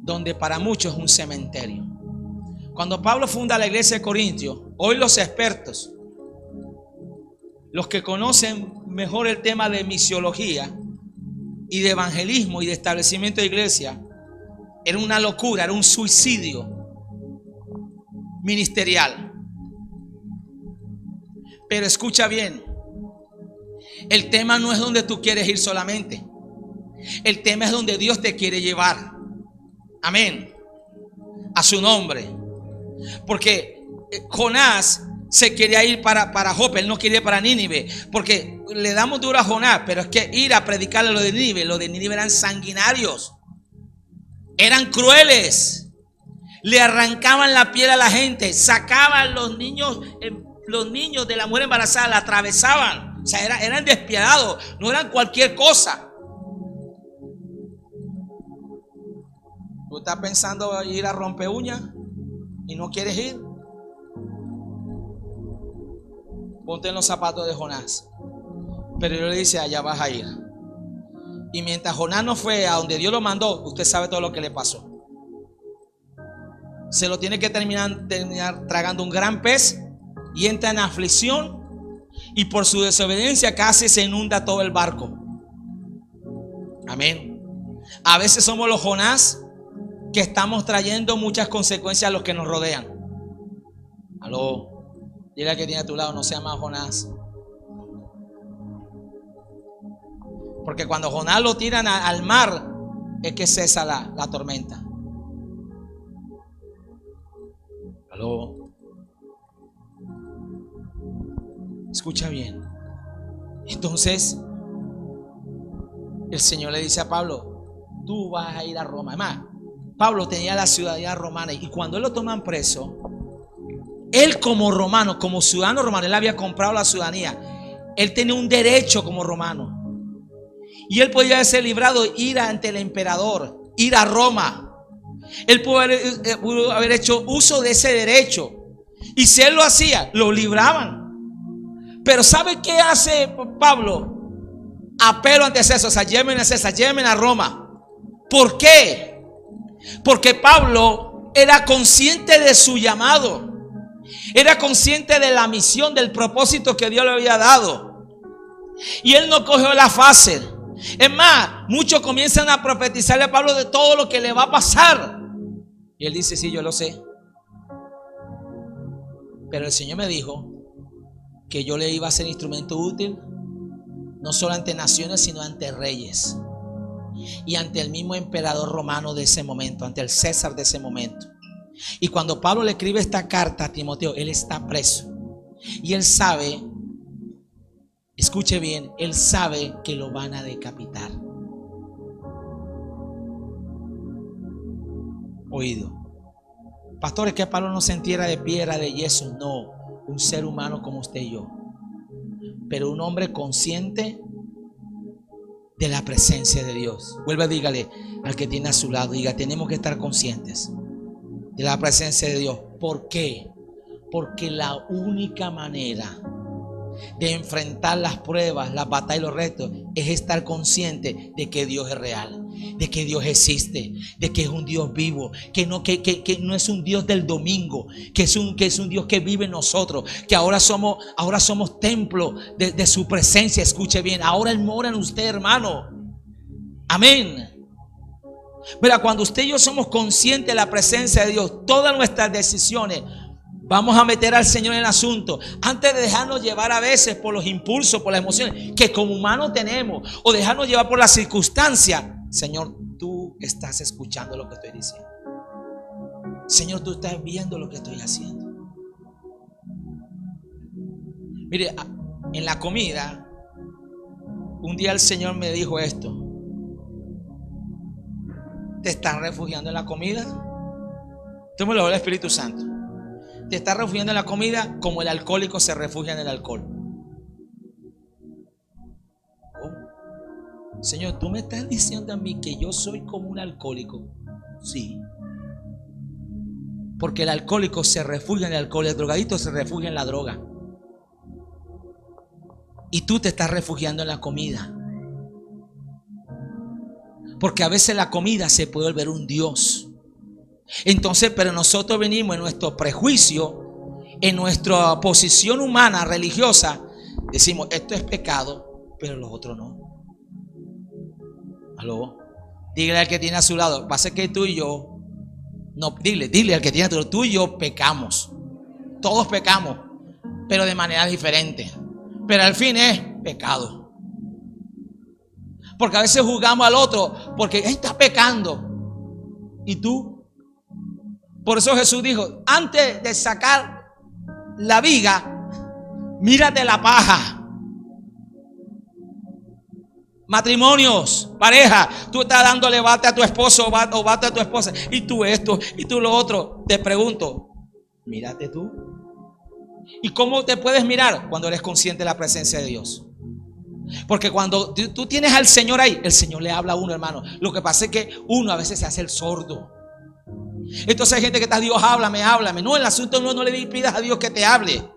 donde para muchos es un cementerio. Cuando Pablo funda la iglesia de Corintios, hoy los expertos, los que conocen mejor el tema de misiología y de evangelismo y de establecimiento de iglesia, era una locura, era un suicidio ministerial. Pero escucha bien, el tema no es donde tú quieres ir solamente. El tema es donde Dios te quiere llevar. Amén. A su nombre. Porque Jonás se quería ir para Jope, él no quería ir para Nínive, porque le damos duro a Jonás, pero es que ir a predicarle a los de Nínive eran sanguinarios, eran crueles, le arrancaban la piel a la gente, sacaban los niños de la mujer embarazada, la atravesaban. O sea, eran despiadados, no eran cualquier cosa. ¿Tú estás pensando ir a romper uñas y no quieres ir? Ponte en los zapatos de Jonás. Pero Dios le dice: allá vas a ir. Y mientras Jonás no fue a donde Dios lo mandó, usted sabe todo lo que le pasó. Se lo tiene que terminar tragando un gran pez y entra en aflicción. Y por su desobediencia casi se inunda todo el barco. Amén. A veces somos los Jonás que estamos trayendo muchas consecuencias a los que nos rodean. Aló. Dile al que tiene a tu lado, no sea más Jonás. Porque cuando Jonás lo tiran al mar, es que cesa la tormenta. Aló. Escucha bien. Entonces, el Señor le dice a Pablo, tú vas a ir a Roma. Además, Pablo tenía la ciudadanía romana y cuando él lo toman preso, él como romano, como ciudadano romano, él había comprado la ciudadanía. Él tenía un derecho como romano. Y él podía ser librado, ir ante el emperador, ir a Roma. Él pudo haber hecho uso de ese derecho. Y si él lo hacía, lo libraban. Pero ¿sabe qué hace Pablo? Apelo ante César, o sea, llévenme a César, llévenme a Roma. ¿Por qué? Porque Pablo era consciente de su llamado. Era consciente de la misión, del propósito que Dios le había dado. Y él no cogió la fácil. Es más, muchos comienzan a profetizarle a Pablo de todo lo que le va a pasar. Y él dice, sí, yo lo sé. Pero el Señor me dijo que yo le iba a ser instrumento útil, no solo ante naciones, sino ante reyes. Y ante el mismo emperador romano de ese momento, ante el César de ese momento. Y cuando Pablo le escribe esta carta a Timoteo, él está preso. Y él sabe, escuche bien, él sabe que lo van a decapitar. Oído. Pastores, que Pablo no se entierra de piedra, de yeso. No, un ser humano como usted y yo. Pero un hombre consciente de la presencia de Dios. Vuelve, dígale al que tiene a su lado, diga, tenemos que estar conscientes de la presencia de Dios. ¿Por qué? Porque la única manera de enfrentar las pruebas, las batallas y los retos es estar consciente de que Dios es real, de que Dios existe, de que es un Dios vivo, que no es un Dios del domingo, que es un Dios que vive en nosotros, que ahora somos templo de su presencia. Escuche bien, ahora Él mora en usted, hermano. Amén. Mira, cuando usted y yo somos conscientes de la presencia de Dios, todas nuestras decisiones vamos a meter al Señor en el asunto, antes de dejarnos llevar a veces por los impulsos, por las emociones que como humanos tenemos, o dejarnos llevar por las circunstancias. Señor, tú estás escuchando lo que estoy diciendo. Señor, tú estás viendo lo que estoy haciendo. Mire, en la comida, un día el Señor me dijo esto: ¿te están refugiando en la comida? Tú me lo dijo el Espíritu Santo. Te estás refugiando en la comida como el alcohólico se refugia en el alcohol. Oh, Señor, tú me estás diciendo a mí que yo soy como un alcohólico. Sí. Porque el alcohólico se refugia en el alcohol, el drogadito se refugia en la droga. Y tú te estás refugiando en la comida. Porque a veces la comida se puede volver un Dios. Entonces, pero nosotros venimos en nuestro prejuicio, en nuestra posición humana, religiosa, decimos, esto es pecado, pero los otros no. ¿Aló? Dígale al que tiene a su lado, pasa que tú y yo, no, dile al que tiene a tu lado, tú y yo pecamos. Todos pecamos, pero de manera diferente. Pero al fin es pecado. Porque a veces juzgamos al otro porque él está pecando. ¿Y tú? Por eso Jesús dijo, antes de sacar la viga, mírate la paja. Matrimonios, pareja, tú estás dándole bate a tu esposo o bate a tu esposa, y tú esto, y tú lo otro. Te pregunto, mírate tú. ¿Y cómo te puedes mirar? Cuando eres consciente de la presencia de Dios. Porque cuando tú tienes al Señor ahí, el Señor le habla a uno, hermano. Lo que pasa es que uno a veces se hace el sordo. Entonces hay gente que está, Dios, háblame, háblame. No, el asunto no le pidas a Dios que te hable.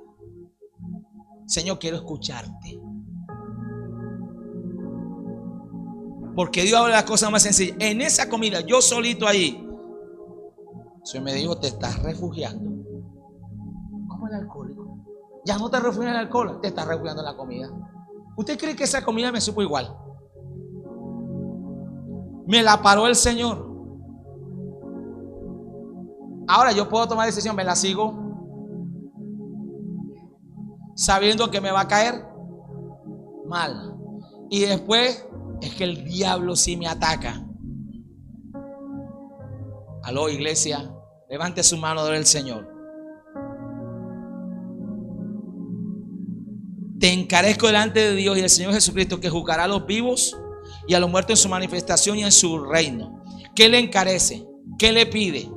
Señor, quiero escucharte. Porque Dios habla las cosas más sencillas. En esa comida, yo solito ahí, el Señor me dijo, te estás refugiando como el alcohólico. Ya no te refugias en el alcohol, te estás refugiando en la comida. ¿Usted cree que esa comida me supo igual? Me la paró el Señor. Ahora yo puedo tomar decisión, me la sigo sabiendo que me va a caer mal. Y después es que el diablo sí me ataca. Aló, iglesia, levante su mano, adore al Señor. Te encarezco delante de Dios y del Señor Jesucristo, que juzgará a los vivos y a los muertos en su manifestación y en su reino. ¿Qué le encarece? ¿Qué le pide?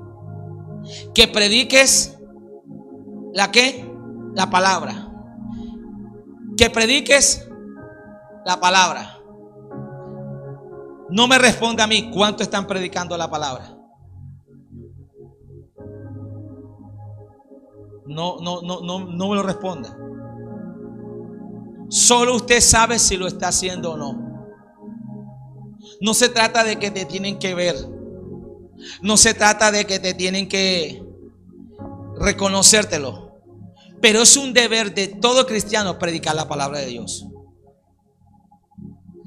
Que prediques ¿la qué? La palabra. Que prediques la palabra. No me responde a mí cuánto están predicando la palabra. No me lo responda. Solo usted sabe si lo está haciendo o no. No se trata de que te tienen que ver. No se trata de que te tienen que reconocértelo. Pero es un deber de todo cristiano predicar la palabra de Dios.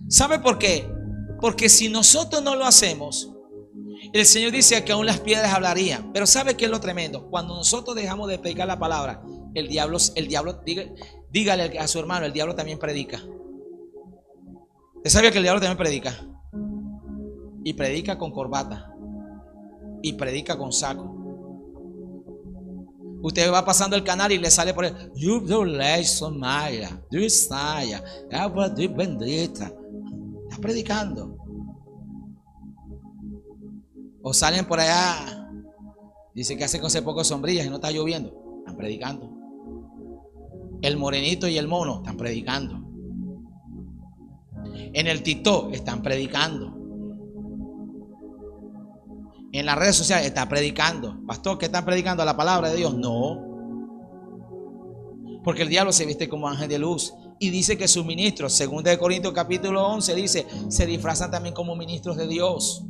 ¿Sabe por qué? Porque si nosotros no lo hacemos, el Señor dice que aún las piedras hablarían. Pero ¿sabe qué es lo tremendo? Cuando nosotros dejamos de predicar la palabra, el diablo dígale a su hermano, el diablo también predica. ¿Usted sabía que el diablo también predica? Y predica con corbata. Y predica con saco. Usted va pasando el canal y le sale por él. You don't like Somalia. You Saya. Bendita. Está predicando. O salen por allá. Dice que hace poco sombrillas y no está lloviendo. Están predicando. El morenito y el mono están predicando. En el TikTok están predicando. En las redes sociales está predicando. Pastor, ¿qué están predicando? ¿La palabra de Dios? No. Porque el diablo se viste como ángel de luz. Y dice que sus ministros, según de Corintios capítulo 11, dice, se disfrazan también como ministros de Dios.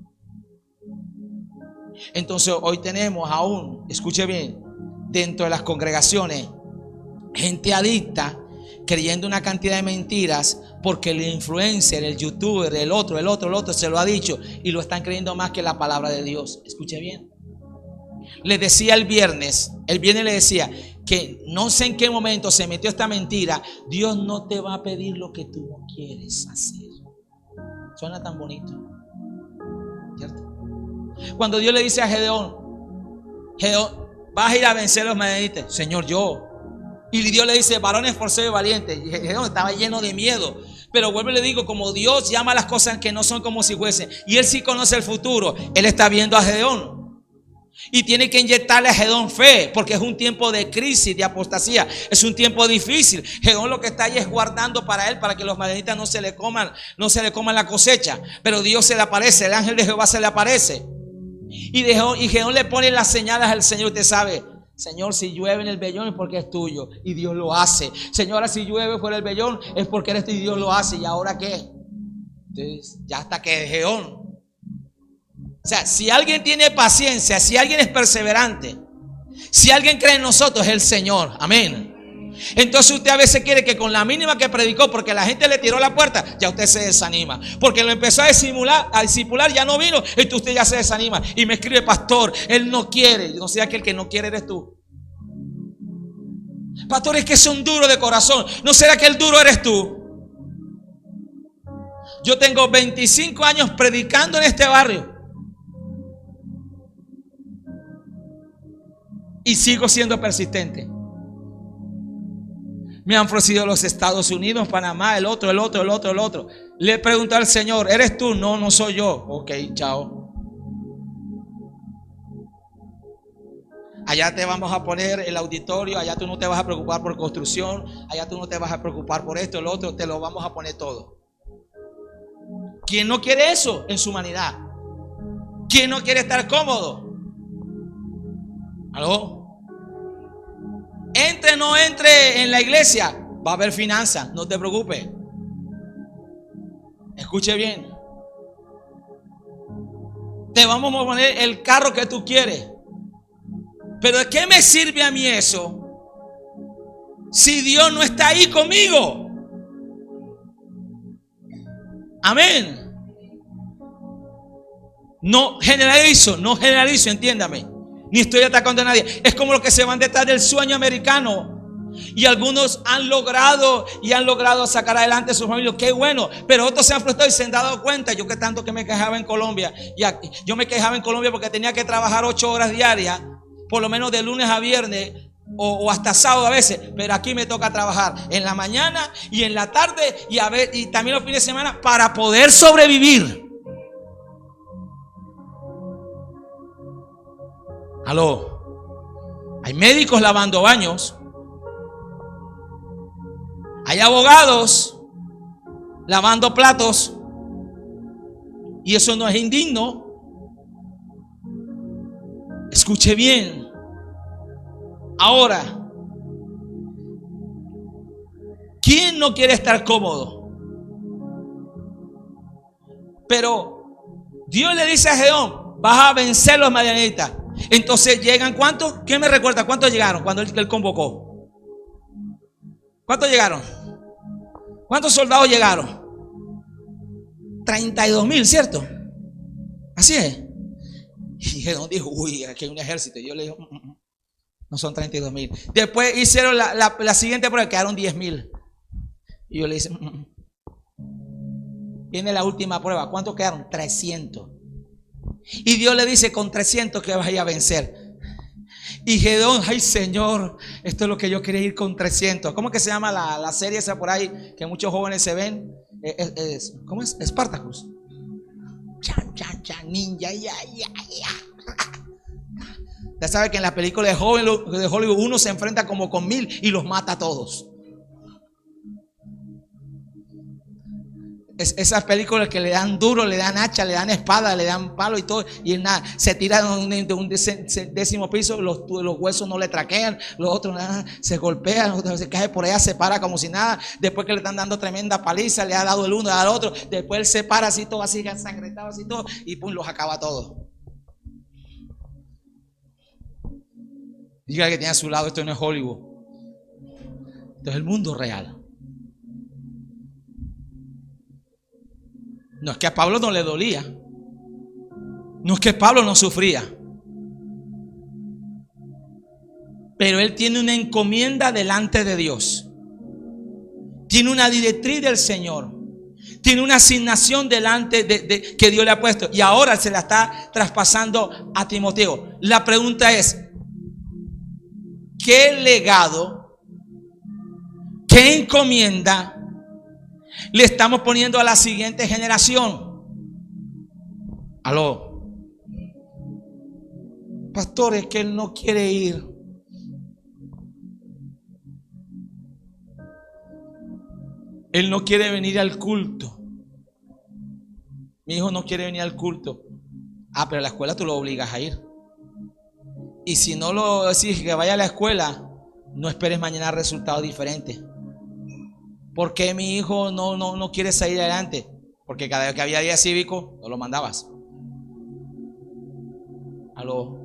Entonces hoy tenemos aún, escuche bien, dentro de las congregaciones, gente adicta, creyendo una cantidad de mentiras porque el influencer, el youtuber, el otro se lo ha dicho y lo están creyendo más que la palabra de Dios. Escuche bien. Le decía el viernes le decía que no sé en qué momento se metió esta mentira. Dios no te va a pedir lo que tú no quieres hacer. Suena tan bonito, ¿cierto? Cuando Dios le dice a Gedeón, vas a ir a vencer a los madianitas. Señor, yo. Y Dios le dice, varones esforzados y valientes. Y Gedeón estaba lleno de miedo. Pero vuelvo y le digo, como Dios llama a las cosas que no son como si fuesen, y Él sí conoce el futuro, Él está viendo a Gedeón. Y tiene que inyectarle a Gedeón fe, porque es un tiempo de crisis, de apostasía. Es un tiempo difícil. Gedeón lo que está ahí es guardando para él, para que los madianitas no se le coman la cosecha. Pero Dios se le aparece, el ángel de Jehová se le aparece. Y Gedeón le pone las señales al Señor. Usted sabe, Señor, si llueve en el vellón es porque es tuyo y Dios lo hace. Señora, si llueve por el vellón es porque eres tú y Dios lo hace. ¿Y ahora qué? Entonces, ya hasta que Gedeón. O sea, si alguien tiene paciencia, si alguien es perseverante, si alguien cree en nosotros, es el Señor. Amén. Entonces usted a veces quiere que con la mínima que predicó, porque la gente le tiró la puerta, ya usted se desanima. Porque lo empezó a discipular, ya no vino, entonces usted ya se desanima. Y me escribe, pastor, él no quiere. No sea que el que no quiere eres tú. Pastor, es que son duros de corazón. ¿No será que el duro eres tú? Yo tengo 25 años predicando en este barrio. Y sigo siendo persistente. Me han ofrecido los Estados Unidos, Panamá, el otro. Le pregunté al Señor, ¿eres tú? No, no soy yo. Ok, chao. Allá te vamos a poner el auditorio, allá tú no te vas a preocupar por construcción, allá tú no te vas a preocupar por esto, el otro, te lo vamos a poner todo. ¿Quién no quiere eso en su humanidad? ¿Quién no quiere estar cómodo? ¿Aló? Entre o no entre en la iglesia, va a haber finanzas, no te preocupes. Escuche bien. Te vamos a poner el carro que tú quieres. Pero ¿de qué me sirve a mí eso si Dios no está ahí conmigo? Amén. No generalizo, entiéndame. Ni estoy atacando a nadie. Es como los que se van detrás del sueño americano. Y algunos han logrado sacar adelante a su familia. Qué bueno. Pero otros se han frustrado y se han dado cuenta. Yo que tanto que me quejaba en Colombia. Yo me quejaba en Colombia porque tenía que trabajar 8 horas diarias. Por lo menos de lunes a viernes. O hasta sábado a veces. Pero aquí me toca trabajar en la mañana y en la tarde. Y también los fines de semana. Para poder sobrevivir. Aló. Hay médicos lavando baños. Hay abogados lavando platos. Y eso no es indigno. Escuche bien. Ahora, ¿quién no quiere estar cómodo? Pero Dios le dice a Gedeón: vas a vencer los madianitas. Entonces llegan, ¿cuántos? ¿Quién me recuerda cuántos llegaron cuando él convocó? ¿Cuántos llegaron? ¿Cuántos soldados llegaron? 32,000, ¿cierto? Así es. Y Gedeón dijo: uy, aquí hay un ejército. Y yo le digo: no son 32,000. Después hicieron la siguiente prueba, quedaron 10,000. Y yo le dije: viene la última prueba. ¿Cuántos quedaron? 300. Y Dios le dice: con 300 que vaya a vencer. Y Gedeón: ay Señor, esto es lo que yo quería ir con 300. ¿Cómo que se llama la serie esa por ahí que muchos jóvenes se ven? ¿Cómo es? Spartacus. Ninja, ya. Ya sabe que en la película de Hollywood uno se enfrenta como con 1000 y los mata a todos. Esas películas que le dan duro, le dan hacha, le dan espada, le dan palo y todo, y nada, se tira de un 10º piso, los huesos no le traquean, los otros nada, se golpean, se cae por allá, se para como si nada. Después que le están dando tremenda paliza, le ha dado el uno al otro, después él se para así todo, así ensangrentado, así todo, y pum, los acaba todos. Diga que tiene a su lado: esto no es Hollywood, esto es el mundo real. No es que a Pablo no le dolía. No es que Pablo no sufría. Pero él tiene una encomienda delante de Dios. Tiene una directriz del Señor. Tiene una asignación delante de que Dios le ha puesto. Y ahora se la está traspasando a Timoteo. La pregunta es: ¿qué legado, qué encomienda le estamos poniendo a la siguiente generación? Aló. Pastor, es que él no quiere ir. Él no quiere venir al culto. Mi hijo no quiere venir al culto. Pero a la escuela tú lo obligas a ir. Y si no lo decís que vaya a la escuela, no esperes mañana resultados diferentes. ¿Por qué mi hijo no quiere salir adelante? Porque cada vez que había día cívico, no lo mandabas. Aló.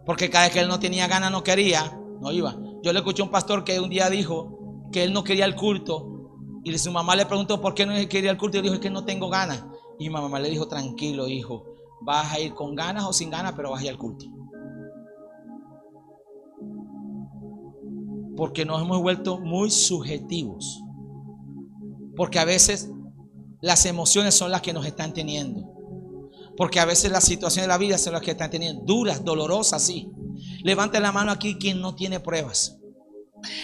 Porque cada vez que él no tenía ganas, no quería, no iba. Yo le escuché a un pastor que un día dijo que él no quería el culto. Y su mamá le preguntó por qué no quería el culto. Y dijo: es que no tengo ganas. Y mi mamá le dijo: tranquilo, hijo, vas a ir con ganas o sin ganas, pero vas a ir al culto. Porque nos hemos vuelto muy subjetivos. Porque a veces las emociones son las que nos están teniendo. Porque a veces las situaciones de la vida son las que están teniendo. Duras, dolorosas, sí. Levante la mano aquí quien no tiene pruebas.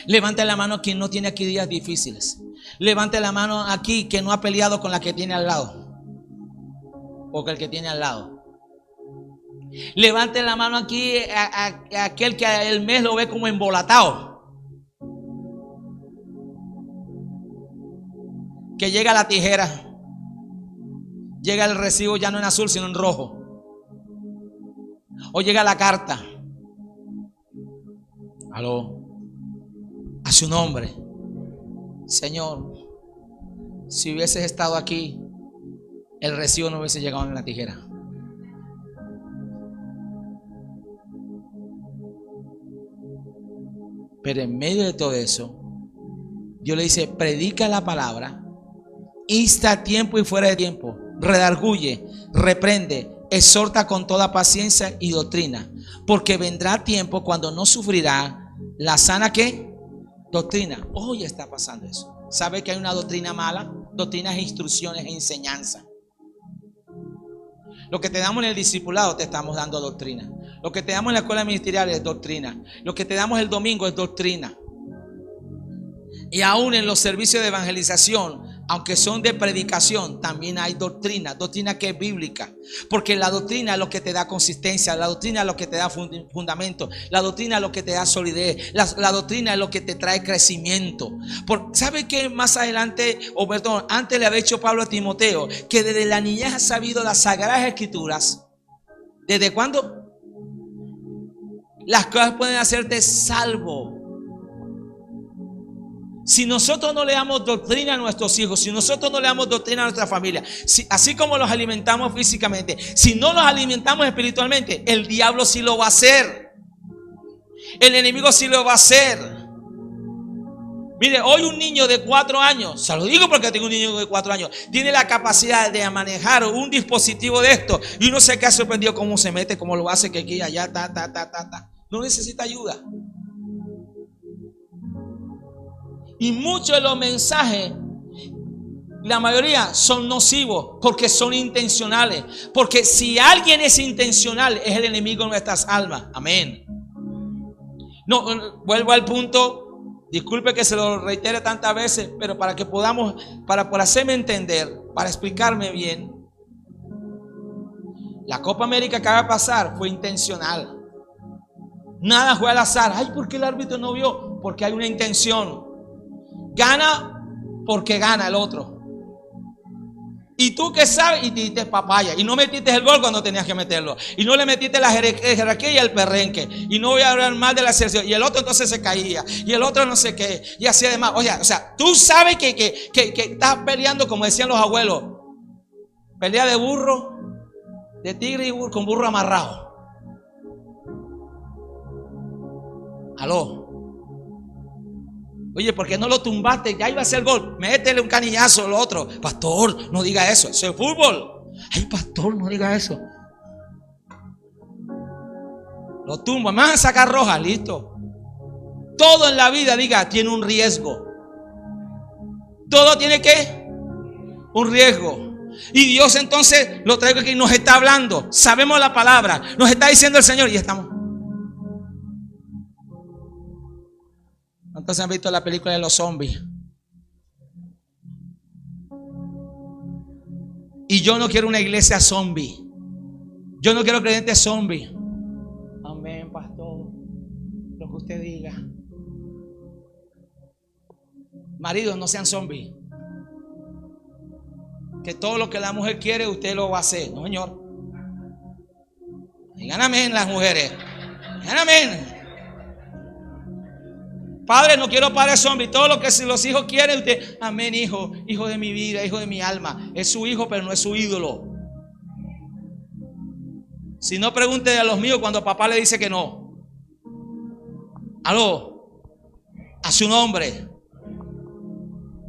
Levante la mano quien no tiene aquí días difíciles. Levante la mano aquí que no ha peleado con la que tiene al lado. O con el que tiene al lado. Levante la mano aquí a aquel que el mes lo ve como embolatado. Que llega la tijera, llega el recibo ya no en azul sino en rojo, o llega la carta. Aló. A su nombre: Señor, si hubieses estado aquí, el recibo no hubiese llegado en la tijera. Pero en medio de todo eso, Dios le dice, predica la palabra, insta a tiempo y fuera de tiempo, redarguye, reprende, exhorta con toda paciencia y doctrina, porque vendrá tiempo cuando no sufrirá la sana ¿qué? Doctrina. Hoy está pasando eso. ¿Sabe que hay una doctrina mala? Doctrinas, instrucciones e enseñanza. Lo que te damos en el discipulado te estamos dando doctrina. Lo que te damos en la escuela ministerial es doctrina. Lo que te damos el domingo es doctrina. Y aún en los servicios de evangelización, aunque son de predicación, también hay doctrina. Doctrina que es bíblica. Porque la doctrina es lo que te da consistencia. La doctrina es lo que te da fundamento. La doctrina es lo que te da solidez. La doctrina es lo que te trae crecimiento. ¿Sabe qué más adelante, o perdón, antes le había dicho Pablo a Timoteo? Que desde la niñez has sabido las sagradas escrituras. ¿Desde cuándo? Las cosas pueden hacerte salvo. Si nosotros no le damos doctrina a nuestros hijos, si nosotros no le damos doctrina a nuestra familia, así como los alimentamos físicamente, si no los alimentamos espiritualmente, el diablo sí lo va a hacer. El enemigo sí lo va a hacer. Mire, hoy un niño de 4 años, se lo digo porque tengo un niño de 4 años, tiene la capacidad de manejar un dispositivo de esto, y uno se queda sorprendido cómo se mete, cómo lo hace, que aquí, allá, no necesita ayuda. Y muchos de los mensajes, la mayoría son nocivos porque son intencionales. Porque si alguien es intencional, es el enemigo de nuestras almas. Amén. No, vuelvo al punto. Disculpe que se lo reitere tantas veces, pero para que podamos, por hacerme entender, para explicarme bien. La Copa América que va a pasar fue intencional. Nada fue al azar. Ay, ¿por qué el árbitro no vio? Porque hay una intención. Gana porque gana el otro. Y tú que sabes, y te diste papaya, y no metiste el gol cuando tenías que meterlo, y no le metiste la jerarquía y el perrenque, y no voy a hablar mal de la selección, y el otro entonces se caía, y el otro no sé qué, y así además. O sea, tú sabes que estás peleando, como decían los abuelos, pelea de burro, de tigre y burro, con burro amarrado. Aló. Oye, ¿por qué no lo tumbaste? Ya iba a hacer gol. Métele un canillazo al otro. Pastor, no diga eso. Eso es fútbol. Ay, pastor, no diga eso. Lo tumbo. Me van a sacar roja. Listo. Todo en la vida, diga, tiene un riesgo. Todo tiene ¿qué? Un riesgo. Y Dios entonces, lo traigo aquí, nos está hablando. Sabemos la palabra. Nos está diciendo el Señor y estamos. ¿Cuántos han visto la película de los zombies? Y yo no quiero una iglesia zombie. Yo no quiero creyentes zombies. Amén, pastor. Lo que usted diga. Maridos, no sean zombies. Que todo lo que la mujer quiere, usted lo va a hacer. No, señor. Digan amén las mujeres. Digan amén. Padre, no quiero padres zombies. Todo lo que si los hijos quieren, usted, amén, hijo, hijo de mi vida, hijo de mi alma. Es su hijo, pero no es su ídolo. Si no, pregunte a los míos cuando papá le dice que no. Aló, a su nombre.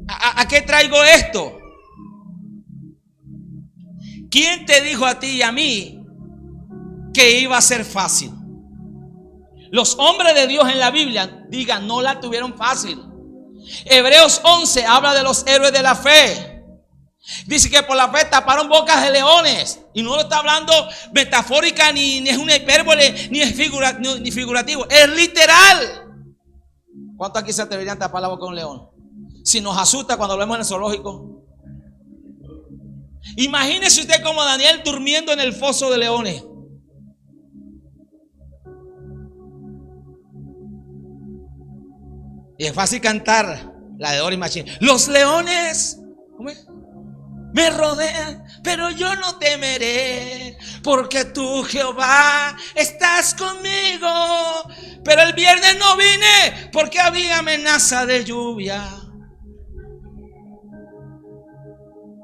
¿A qué traigo esto? ¿Quién te dijo a ti y a mí que iba a ser fácil? Los hombres de Dios en la Biblia, digan, no la tuvieron fácil. Hebreos 11 habla de los héroes de la fe. Dice que por la fe taparon bocas de leones. Y no lo está hablando metafórica, ni es una hipérbole, ni es figurativo. Es literal. ¿Cuántos aquí se atreverían a tapar la boca de un león? Si nos asusta cuando lo vemos en el zoológico. Imagínese usted como Daniel durmiendo en el foso de leones. Y es fácil cantar la de Dory Machine. Los leones, ¿cómo es? Me rodean, pero yo no temeré, porque tú, Jehová, estás conmigo. Pero el viernes no vine porque había amenaza de lluvia.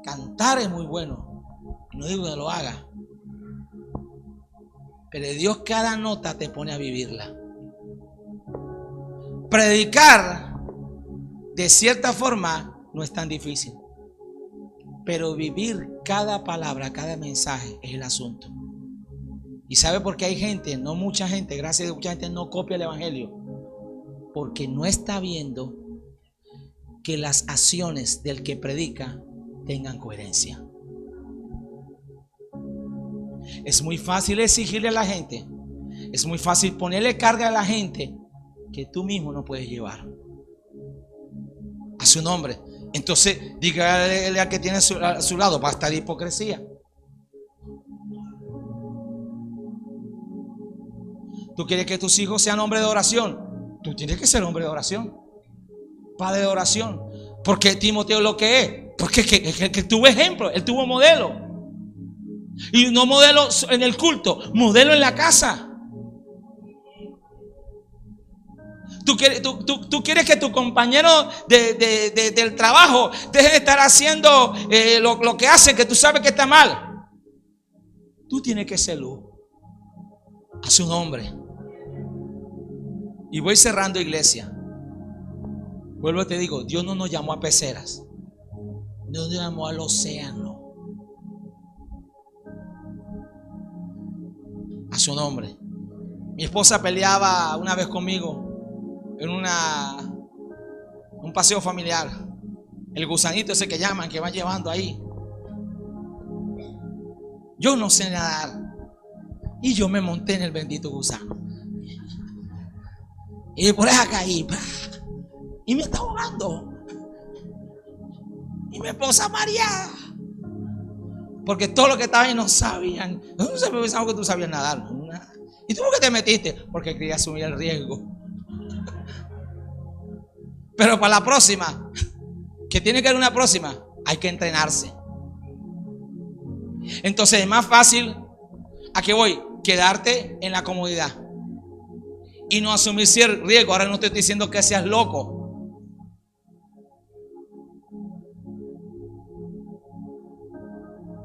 Cantar es muy bueno, no digo que lo haga, pero Dios cada nota te pone a vivirla. Predicar de cierta forma no es tan difícil, pero vivir cada palabra, cada mensaje es el asunto. ¿Y sabe por qué hay gente, no mucha gente, gracias a Dios, mucha gente no copia el evangelio? Porque no está viendo que las acciones del que predica tengan coherencia. Es muy fácil exigirle a la gente, es muy fácil ponerle carga a la gente que tú mismo no puedes llevar. A su nombre. Entonces, dígale al que tiene a su lado, basta de hipocresía. Tú quieres que tus hijos sean hombres de oración, tú tienes que ser hombre de oración, padre de oración. Porque Timoteo lo que es, porque que tuvo ejemplo, él tuvo modelo. Y no modelo en el culto, modelo en la casa. Tú quieres que tu compañero del trabajo deje de estar haciendo lo que hace, que tú sabes que está mal. Tú tienes que ser luz. A su nombre. Y voy cerrando, iglesia. Vuelvo y te digo, Dios no nos llamó a peceras, Dios nos llamó al océano. A su nombre. Mi esposa peleaba una vez conmigo en un paseo familiar. El gusanito ese que llaman, que van llevando ahí. Yo no sé nadar y yo me monté en el bendito gusano y por ahí caí y me está ahogando y mi esposa mareada porque todo lo que estaba ahí no sabían. No pensaban que tú sabías nadar. ¿Y tú por qué te metiste? Porque quería asumir el riesgo. Pero para la próxima, que tiene que haber una próxima, hay que entrenarse. Entonces es más fácil, ¿a qué voy? Quedarte en la comodidad y no asumir cierto riesgo. Ahora no te estoy diciendo que seas loco.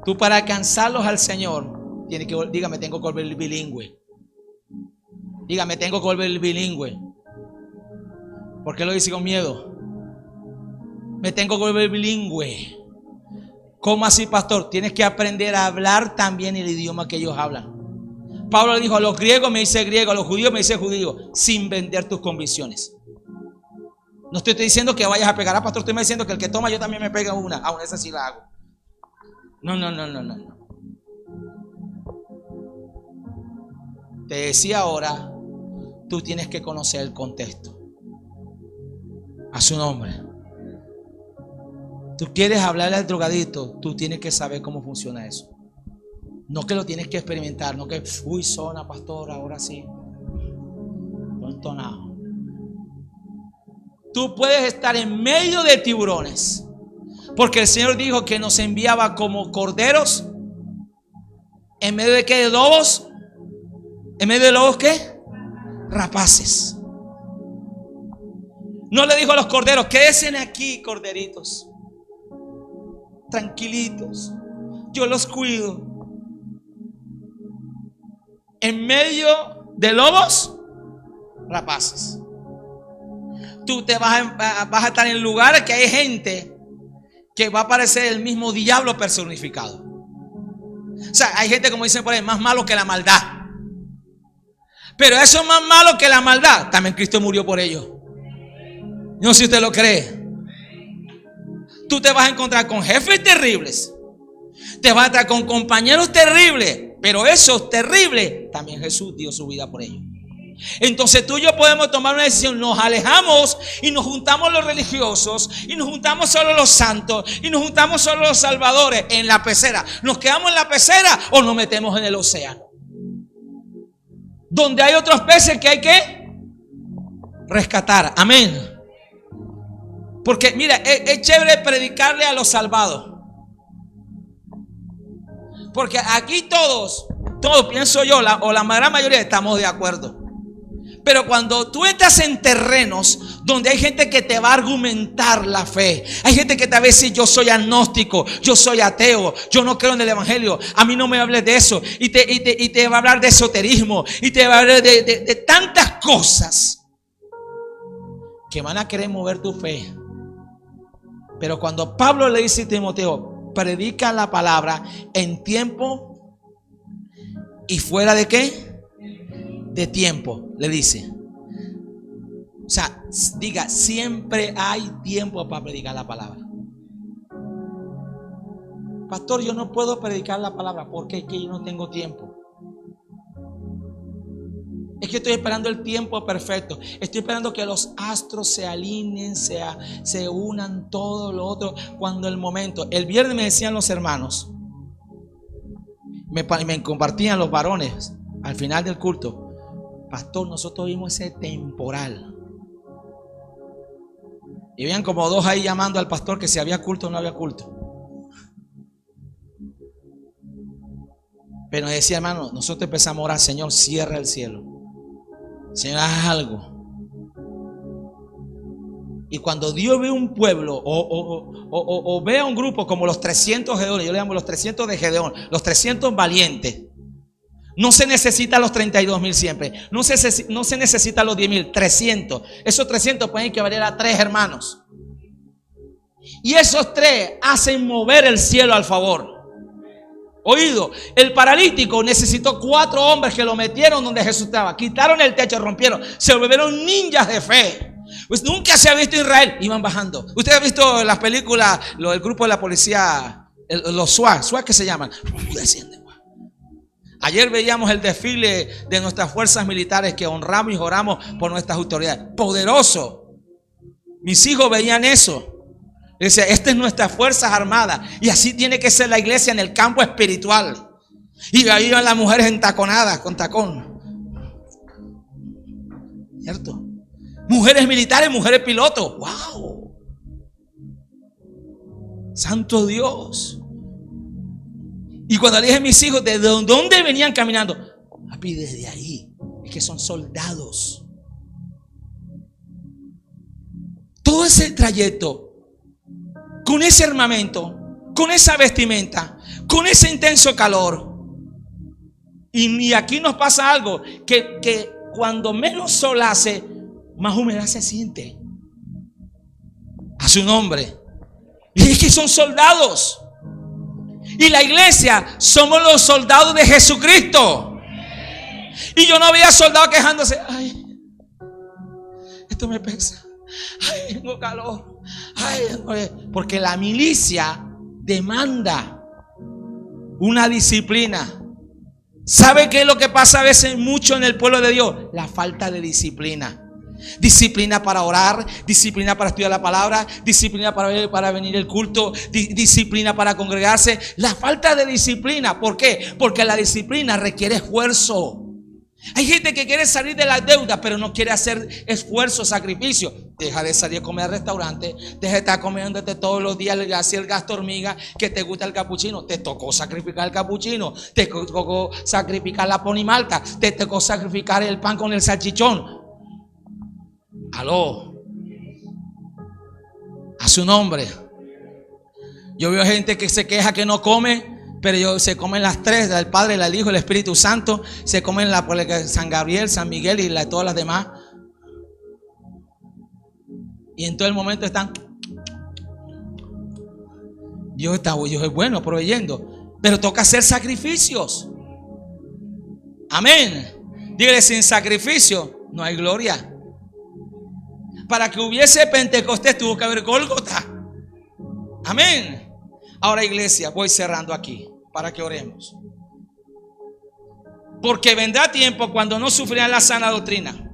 Tú para alcanzarlos al Señor tienes que, dígame, tengo que volver bilingüe. Dígame, tengo que volver bilingüe. ¿Por qué lo dice con miedo? Me tengo que volver bilingüe. ¿Cómo así, pastor? Tienes que aprender a hablar también el idioma que ellos hablan. Pablo le dijo: a los griegos me dice griego, a los judíos me dice judío, sin vender tus convicciones. No estoy diciendo que vayas a pegar a pastor, estoy diciendo que el que toma yo también me pega una, aún esa sí la hago. No. Te decía ahora, tú tienes que conocer el contexto. A su nombre. Tú quieres hablarle al drogadito, tú tienes que saber cómo funciona eso. No que lo tienes que experimentar, no que, uy, zona, pastor, ahora sí. No entonado. Tú puedes estar en medio de tiburones, porque el Señor dijo que nos enviaba como corderos en medio de qué, de lobos. ¿En medio de lobos qué? Rapaces. No le dijo a los corderos: quédense aquí, corderitos, tranquilitos, yo los cuido. En medio de lobos rapaces. Tú te vas a estar en lugares que hay gente que va a parecer el mismo diablo personificado. O sea, hay gente, como dicen por ahí, más malo que la maldad. Pero eso es más malo que la maldad. También Cristo murió por ello. No sé si usted lo cree. Tú te vas a encontrar con jefes terribles, te vas a estar con compañeros terribles, pero esos terribles también Jesús dio su vida por ellos. Entonces tú y yo podemos tomar una decisión: nos alejamos y nos juntamos los religiosos, y nos juntamos solo los santos, y nos juntamos solo los salvadores en la pecera. ¿Nos quedamos en la pecera o nos metemos en el océano, donde hay otros peces que hay que rescatar? Amén. Porque mira, es chévere predicarle a los salvados, porque aquí todos pienso yo, o la gran mayoría estamos de acuerdo. Pero cuando tú entras en terrenos donde hay gente que te va a argumentar la fe, hay gente que te va a decir: yo soy agnóstico, yo soy ateo, yo no creo en el evangelio, a mí no me hables de eso, y te va a hablar de esoterismo, y te va a hablar de tantas cosas. que van a querer mover tu fe. Pero cuando Pablo le dice a Timoteo, predica la palabra en tiempo y fuera de ¿qué? De tiempo, le dice. O sea, diga, siempre hay tiempo para predicar la palabra. Pastor, yo no puedo predicar la palabra porque es que yo no tengo tiempo. Es que estoy esperando el tiempo perfecto. Estoy esperando que los astros se alineen, se unan, todo lo otro. Cuando el momento. El viernes me decían los hermanos, me compartían los varones al final del culto. Pastor, nosotros vimos ese temporal. Y veían como dos ahí llamando al pastor que si había culto o no había culto. Pero decía, hermano, nosotros empezamos a orar, Señor, cierra el cielo. Señor, haz algo. Y cuando Dios ve un pueblo o ve a un grupo como los 300 Gedeón, yo le llamo los 300 de Gedeón, los 300 valientes, no se necesita los 32,000 siempre, no se necesita los 10,000, 300. Esos 300 pueden equivaler a 3 hermanos. Y esos 3 hacen mover el cielo al favor. Oído, el paralítico necesitó 4 hombres que lo metieron donde Jesús estaba, quitaron el techo, rompieron, se volvieron ninjas de fe. Pues nunca se ha visto Israel, iban bajando. Usted ha visto en las películas, el grupo de la policía, los SWAT que se llaman, descienden. Ayer veíamos el desfile de nuestras fuerzas militares que honramos y oramos por nuestras autoridades. Poderoso. Mis hijos veían eso. Dice, esta es nuestra fuerzas armadas. Y así tiene que ser la iglesia en el campo espiritual. Y ahí iban las mujeres entaconadas con tacón. ¿Cierto? Mujeres militares, mujeres pilotos. ¡Wow! Santo Dios. Y cuando le dije a mis hijos, ¿de dónde venían caminando? Papi, desde ahí. Es que son soldados. Todo ese trayecto, con ese armamento, con esa vestimenta, con ese intenso calor. Y aquí nos pasa algo, que cuando menos sol hace, más humedad se siente. A su nombre. Y es que son soldados. Y la iglesia somos los soldados de Jesucristo. Y yo no veía soldados quejándose. Ay, esto me pesa. Ay, tengo calor. Ay, porque la milicia demanda una disciplina. ¿Sabe qué es lo que pasa a veces mucho en el pueblo de Dios? La falta de disciplina. Disciplina para orar, disciplina para estudiar la palabra, disciplina para venir al culto, disciplina para congregarse. La falta de disciplina, ¿por qué? Porque la disciplina requiere esfuerzo. Hay gente que quiere salir de la deuda, pero no quiere hacer esfuerzo, sacrificio. Deja de salir a comer al restaurante, deja de estar comiéndote todos los días así el gasto hormiga, que te gusta el capuchino. Te tocó sacrificar el capuchino, te tocó sacrificar la pony malta, te tocó sacrificar el pan con el salchichón. Aló, a su nombre. Yo veo gente que se queja que no come, pero se comen las 3, el Padre, el Hijo, el Espíritu Santo. Se comen San Gabriel, San Miguel y todas las demás. Y en todo el momento están. Dios es bueno proveyendo, pero toca hacer sacrificios. Amén. Dígale, sin sacrificio no hay gloria. Para que hubiese Pentecostés tuvo que haber Gólgota. Amén. Ahora, iglesia, voy cerrando aquí para que oremos. Porque vendrá tiempo cuando no sufrirán la sana doctrina.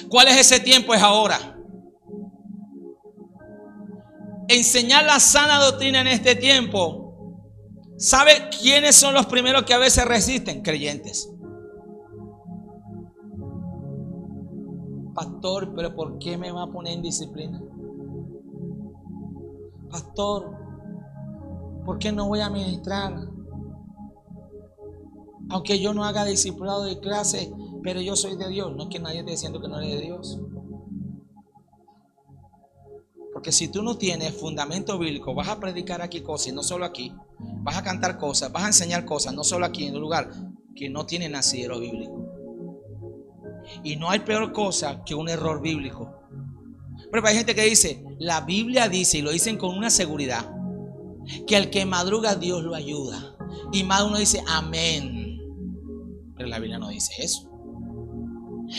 ¿Cuál es ese tiempo? Es ahora. Enseñar la sana doctrina en este tiempo. ¿Sabe quiénes son los primeros que a veces resisten? Creyentes. Pastor, pero ¿por qué me va a poner en disciplina? Pastor, ¿por qué no voy a ministrar? Aunque yo no haga discipulado de clase, pero yo soy de Dios. No es que nadie esté diciendo que no eres de Dios. Porque si tú no tienes fundamento bíblico, vas a predicar aquí cosas y no solo aquí. Vas a cantar cosas, vas a enseñar cosas, no solo aquí en un lugar que no tiene asidero bíblico. Y no hay peor cosa que un error bíblico. Pero hay gente que dice, la Biblia dice, y lo dicen con una seguridad, que el que madruga Dios lo ayuda. Y más uno dice, amén. Pero la Biblia no dice eso.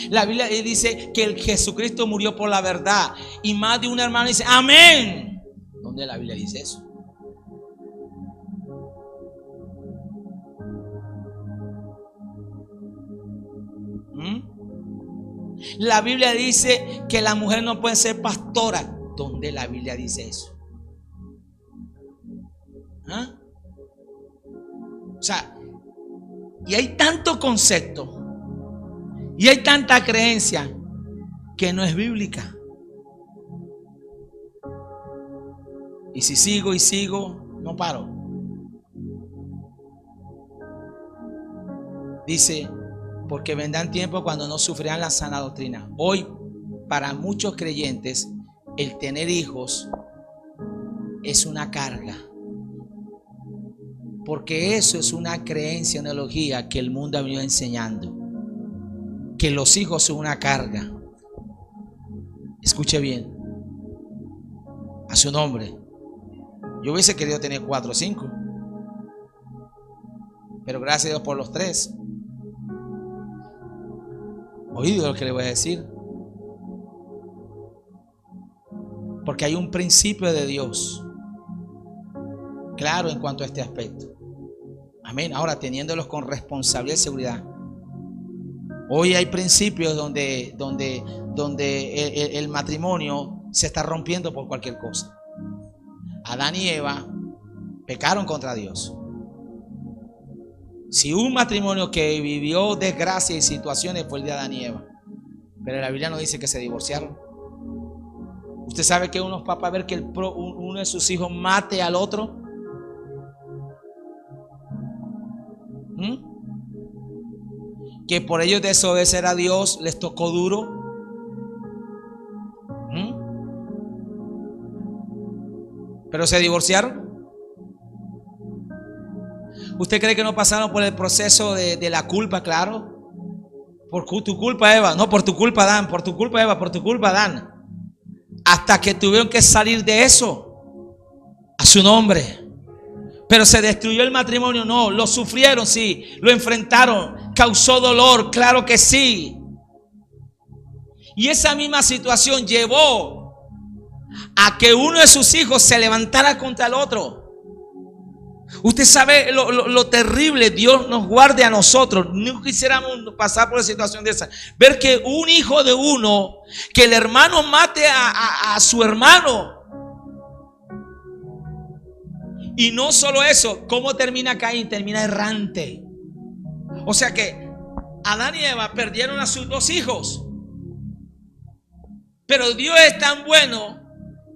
La Biblia dice que el Jesucristo murió por la verdad. Y más de un hermano dice, amén. ¿Dónde la Biblia dice eso? La Biblia dice que la mujer no puede ser pastora. ¿Dónde la Biblia dice eso? ¿Ah? O sea, y hay tanto concepto y hay tanta creencia que no es bíblica. Y si sigo y sigo, no paro. Dice, porque vendrán tiempos cuando no sufrirán la sana doctrina. Hoy, para muchos creyentes, el tener hijos es una carga. Porque eso es una creencia, una ideología que el mundo ha venido enseñando. Que los hijos son una carga. Escuche bien. A su nombre. Yo hubiese querido tener 4 o 5. Pero gracias a Dios por los 3. Oído lo que le voy a decir. Porque hay un principio de Dios claro en cuanto a este aspecto. Amén. Ahora, teniéndolos con responsabilidad y seguridad. Hoy hay principios donde el matrimonio se está rompiendo por cualquier cosa. Adán y Eva pecaron contra Dios. Si un matrimonio que vivió desgracia y situaciones fue el de Adán y Eva. Pero la Biblia no dice que se divorciaron. Usted sabe que unos papás ver que uno de sus hijos mate al otro. Que por ellos desobedecer a Dios les tocó duro. Pero se divorciaron. ¿Usted cree que no pasaron por el proceso de la culpa? Claro. Por tu culpa, Eva. No, por tu culpa, Adán. Por tu culpa, Eva. Por tu culpa, Adán. Hasta que tuvieron que salir de eso. A su nombre. Pero se destruyó el matrimonio. No, lo sufrieron, sí. Lo enfrentaron. Causó dolor, claro que sí. Y esa misma situación llevó a que uno de sus hijos se levantara contra el otro. Usted sabe lo terrible. Dios nos guarde a nosotros. No quisiéramos pasar por una situación de esa. Ver que un hijo de uno, que el hermano mate a su hermano. Y no solo eso, ¿cómo termina Caín? Termina errante. O sea que Adán y Eva perdieron a sus 2 hijos. Pero Dios es tan bueno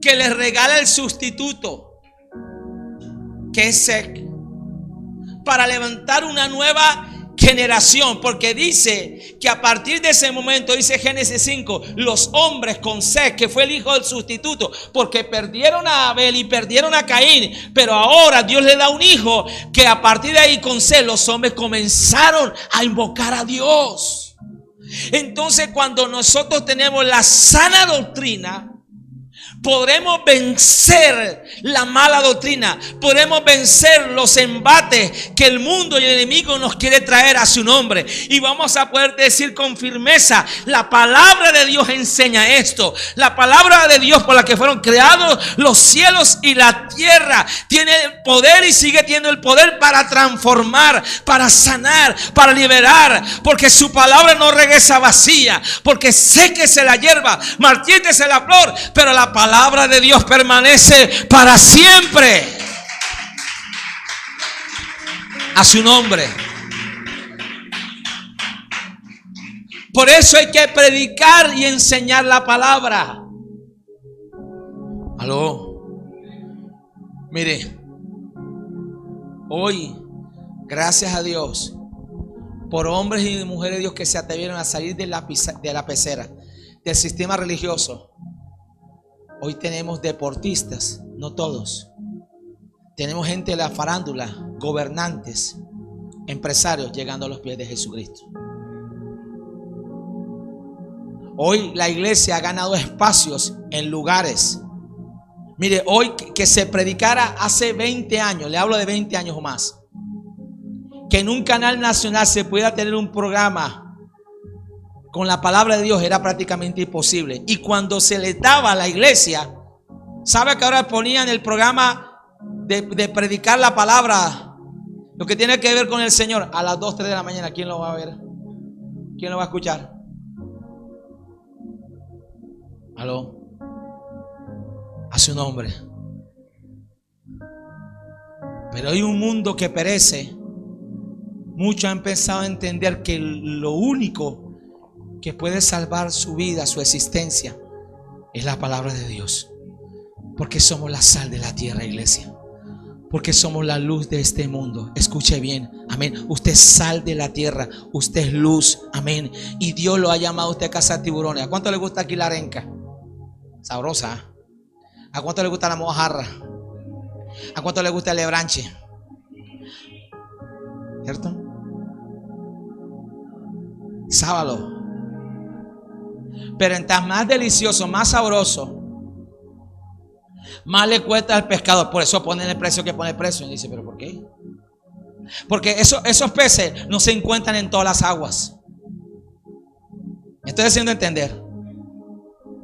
que les regala el sustituto, que es Seth, para levantar una nueva generación. Porque dice que a partir de ese momento, dice Génesis 5, los hombres con Seth, que fue el hijo del sustituto, porque perdieron a Abel y perdieron a Caín, pero ahora Dios le da un hijo, que a partir de ahí con Seth los hombres comenzaron a invocar a Dios. Entonces, cuando nosotros tenemos la sana doctrina, podremos vencer la mala doctrina. Podremos vencer los embates que el mundo y el enemigo nos quiere traer a su nombre. Y vamos a poder decir con firmeza, la palabra de Dios enseña esto. La palabra de Dios por la que fueron creados los cielos y la tierra tiene el poder y sigue teniendo el poder para transformar, para sanar, para liberar. Porque su palabra no regresa vacía. Porque séquese la hierba, marchítese la flor, pero la palabra de Dios permanece para siempre. A su nombre. Por eso hay que predicar y enseñar la palabra. Aló. Mire, hoy, gracias a Dios, por hombres y mujeres de Dios que se atrevieron a salir de la pecera, del sistema religioso. Hoy tenemos deportistas, no todos. Tenemos gente de la farándula, gobernantes, empresarios llegando a los pies de Jesucristo. Hoy la iglesia ha ganado espacios en lugares. Mire, hoy que se predicara hace 20 años, le hablo de 20 años o más, que en un canal nacional se pudiera tener un programa con la palabra de Dios era prácticamente imposible. Y cuando se le daba a la iglesia, ¿sabe que ahora ponían el programa de predicar la palabra? Lo que tiene que ver con el Señor a las 2, 3 de la mañana. ¿Quién lo va a ver? ¿Quién lo va a escuchar? Aló. A su nombre. Pero hay un mundo que perece. Muchos han empezado a entender que lo único que puede salvar su vida, su existencia, es la palabra de Dios. Porque somos la sal de la tierra, iglesia. Porque somos la luz de este mundo. Escuche bien, amén. Usted es sal de la tierra, usted es luz, amén. Y Dios lo ha llamado a usted a cazar tiburones. ¿A cuánto le gusta aquí la arenca? Sabrosa, ¿eh? ¿A cuánto le gusta la mojarra? ¿A cuánto le gusta el lebranche? ¿Cierto? Sábalo. Pero entre más delicioso, más sabroso, más le cuesta al pescador. Por eso ponen el precio que pone el precio. Y dice, ¿pero por qué? Porque esos peces no se encuentran en todas las aguas. ¿Me estoy haciendo entender?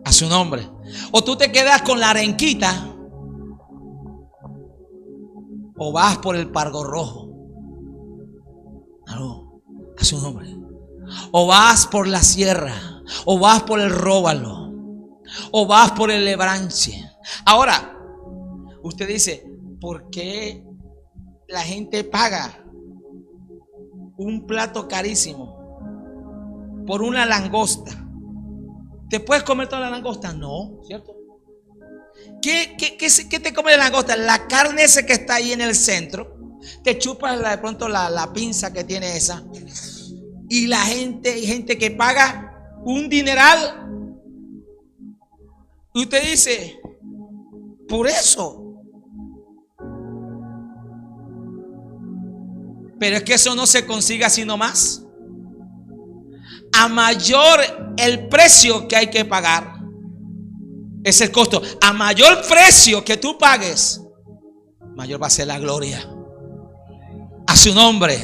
A su nombre. O tú te quedas con la arenquita, o vas por el pargo rojo. No, a su nombre. O vas por la sierra, o vas por el róbalo, o vas por el lebranche. Ahora, usted dice, ¿por qué la gente paga un plato carísimo por una langosta? ¿Te puedes comer toda la langosta? No, ¿cierto? ¿Qué te come la langosta? La carne esa que está ahí en el centro. Te chupas de pronto la pinza que tiene esa. Y la gente que paga un dineral. Y usted dice, por eso. Pero es que eso no se consigue así nomás. A mayor el precio que hay que pagar, es el costo. A mayor precio que tú pagues, mayor va a ser la gloria. A su nombre.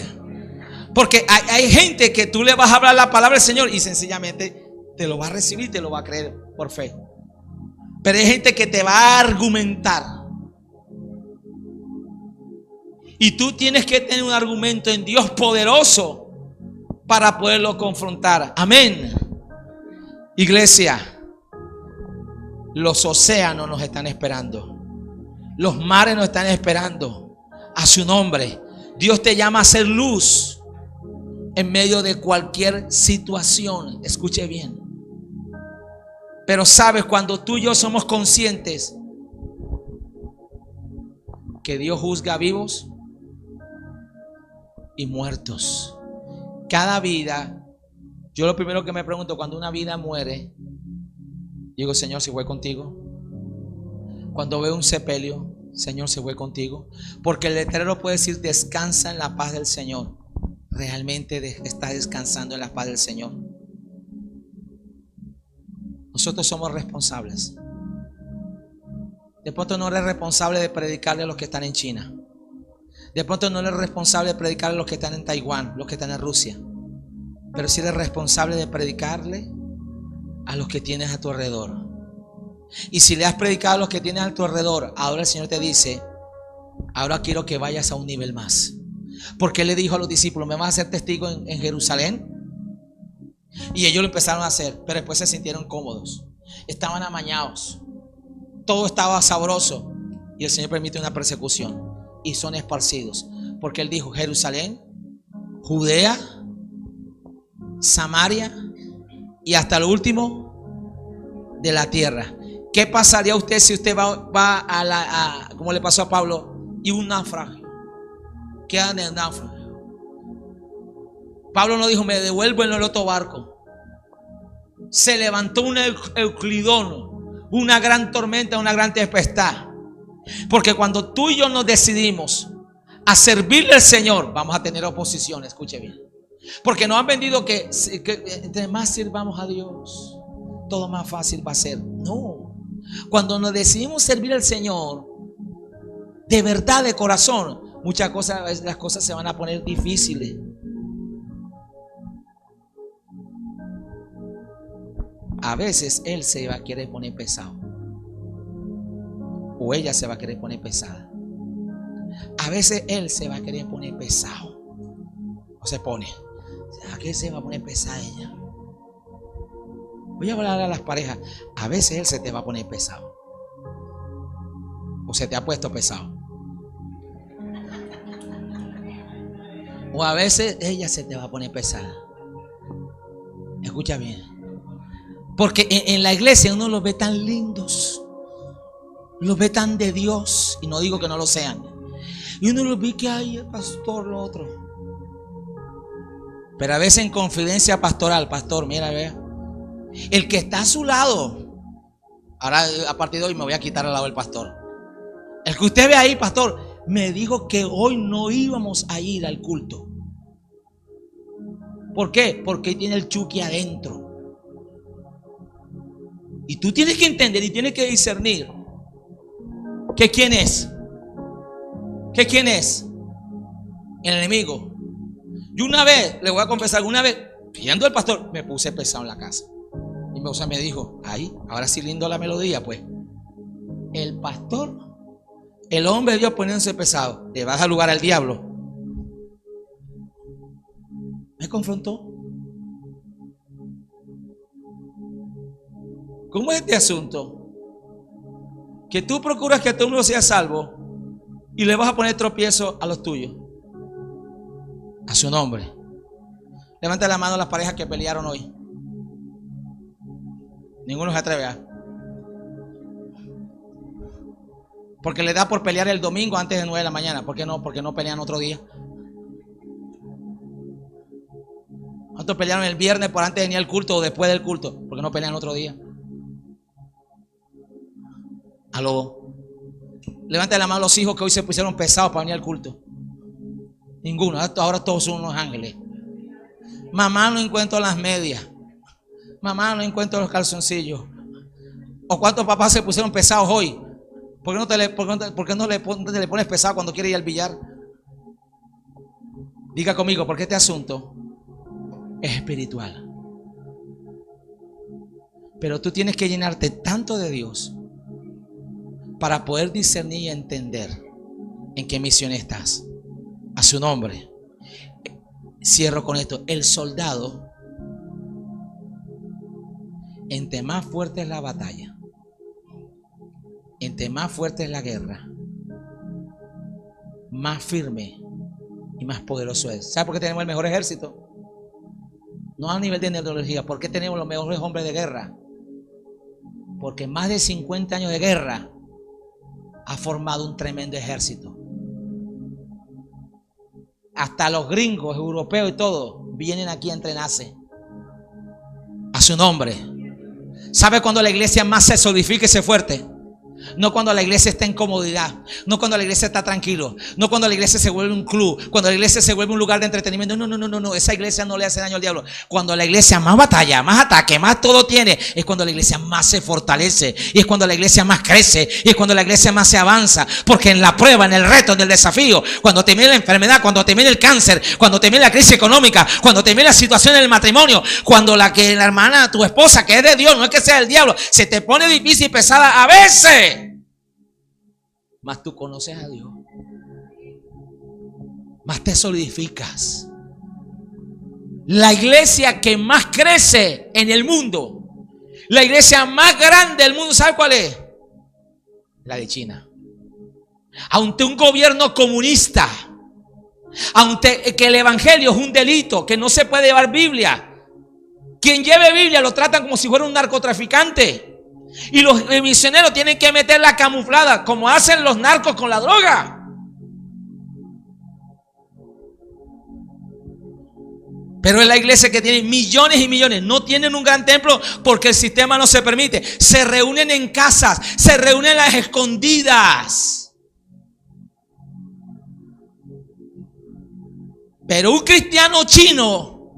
Porque hay gente que tú le vas a hablar la palabra del Señor y sencillamente te lo va a recibir, te lo va a creer por fe. Pero hay gente que te va a argumentar. Y tú tienes que tener un argumento en Dios poderoso para poderlo confrontar. Amén. Iglesia, los océanos nos están esperando. Los mares nos están esperando. A su nombre. Dios te llama a ser luz en medio de cualquier situación. Escuche bien. Pero sabes, cuando tú y yo somos conscientes que Dios juzga vivos y muertos. Cada vida, yo lo primero que me pregunto cuando una vida muere, digo, Señor, si fue contigo. Cuando veo un sepelio, Señor, si fue contigo. Porque el letrero puede decir, descansa en la paz del Señor. Realmente está descansando en la paz del Señor. Nosotros somos responsables. De pronto no eres responsable de predicarle a los que están en China. De pronto no eres responsable de predicarle a los que están en Taiwán, los que están en Rusia. Pero sí eres responsable de predicarle a los que tienes a tu alrededor. Y si le has predicado a los que tienes a tu alrededor, ahora el Señor te dice, ahora quiero que vayas a un nivel más. Porque Él le dijo a los discípulos, ¿me vas a hacer testigo en Jerusalén? Y ellos lo empezaron a hacer, pero después se sintieron cómodos. Estaban amañados. Todo estaba sabroso. Y el Señor permite una persecución. Y son esparcidos. Porque Él dijo, Jerusalén, Judea, Samaria y hasta lo último de la tierra. ¿Qué pasaría a usted si usted va como le pasó a Pablo, y un naufragio? Queda en el naufragio. Pablo no dijo, me devuelvo en el otro barco. Se levantó un euclidón, una gran tormenta, una gran tempestad. Porque cuando tú y yo nos decidimos a servirle al Señor, vamos a tener oposición. Escuche bien. Porque nos han vendido que entre más sirvamos a Dios, todo más fácil va a ser. No. Cuando nos decidimos servir al Señor, de verdad, de corazón, muchas cosas, las cosas se van a poner difíciles. A veces Él se va a querer poner pesado. O ella se va a querer poner pesada. A veces Él se va a querer poner pesado. O se pone. ¿A qué se va a poner pesada ella? Voy a hablar a las parejas. A veces Él se te va a poner pesado. O se te ha puesto pesado. O a veces ella se te va a poner pesada. Escucha bien. Porque en la iglesia uno los ve tan lindos. Los ve tan de Dios. Y no digo que no lo sean. Y uno los ve que hay el pastor, lo otro. Pero a veces en confidencia pastoral, pastor, mira, vea. El que está a su lado. Ahora a partir de hoy me voy a quitar al lado del pastor. El que usted ve ahí, pastor, me dijo que hoy no íbamos a ir al culto. ¿Por qué? Porque tiene el Chucky adentro. Y tú tienes que entender y tienes que discernir que quién es. Que quién es. El enemigo. Y una vez, le voy a confesar, una vez, viendo al pastor, me puse pesado en la casa. Y mi esposa me dijo, ahí, ahora sí lindo la melodía, pues. El pastor, el hombre de Dios poniéndose pesado, le vas a lugar al diablo. Me confrontó. ¿Cómo es este asunto? Que tú procuras que todo el mundo sea salvo y le vas a poner tropiezo a los tuyos. A su nombre. Levanta la mano a las parejas que pelearon hoy. Ninguno se atreve a. Porque le da por pelear el domingo antes de 9 de la mañana. ¿Por qué no? Porque no pelean otro día. Otros pelearon el viernes por antes de venir al culto o después del culto. Porque no pelean otro día. Aló. Levanta la mano a los hijos que hoy se pusieron pesados para venir al culto. Ninguno. Ahora todos son unos ángeles. Mamá, no encuentro las medias. Mamá, no encuentro los calzoncillos. ¿O cuántos papás se pusieron pesados hoy? ¿Por qué no le pones pesado cuando quiere ir al billar? Diga conmigo, porque este asunto es espiritual. Pero tú tienes que llenarte tanto de Dios para poder discernir y entender en qué misión estás. A su nombre. Cierro con esto. El soldado, entre más fuerte es la batalla, entre más fuerte es la guerra, más firme y más poderoso es. ¿Sabe por qué tenemos el mejor ejército? No a nivel de tecnología. ¿Por qué tenemos los mejores hombres de guerra? Porque más de 50 años de guerra ha formado un tremendo ejército. Hasta los gringos, europeos y todo vienen aquí a entrenarse. A su nombre. ¿Sabe cuando la iglesia más se solidifica y se fuerte? No cuando la iglesia está en comodidad, no cuando la iglesia está tranquilo, no cuando la iglesia se vuelve un club, cuando la iglesia se vuelve un lugar de entretenimiento. No, esa iglesia no le hace daño al diablo. Cuando la iglesia más batalla, más ataque, más todo tiene, es cuando la iglesia más se fortalece, y es cuando la iglesia más crece, y es cuando la iglesia más se avanza. Porque en la prueba, en el reto, en el desafío, cuando te viene la enfermedad, cuando te viene el cáncer, cuando te viene la crisis económica, cuando te viene la situación en el matrimonio, cuando la hermana, tu esposa, que es de Dios, no es que sea del diablo, se te pone difícil y pesada a veces. Más tú conoces a Dios, más te solidificas. La iglesia que más crece en el mundo, la iglesia más grande del mundo, ¿sabe cuál es? La de China. Ante un gobierno comunista, ante que el evangelio es un delito, que no se puede llevar Biblia, quien lleve Biblia lo tratan como si fuera un narcotraficante. Y los misioneros tienen que meter la camuflada, como hacen los narcos con la droga. Pero es la iglesia que tiene millones y millones. No tienen un gran templo porque el sistema no se permite. Se reúnen en casas, se reúnen a las escondidas. Pero un cristiano chino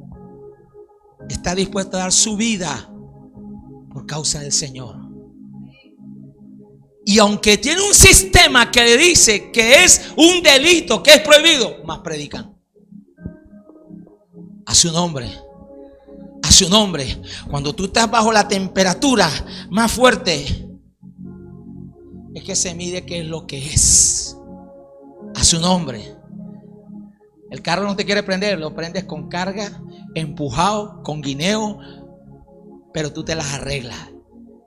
está dispuesto a dar su vida por causa del Señor. Y aunque tiene un sistema que le dice que es un delito, que es prohibido, más predican. A su nombre. A su nombre. Cuando tú estás bajo la temperatura más fuerte, es que se mide qué es lo que es. A su nombre. El carro no te quiere prender, lo prendes con carga, empujado, con guineo, pero tú te las arreglas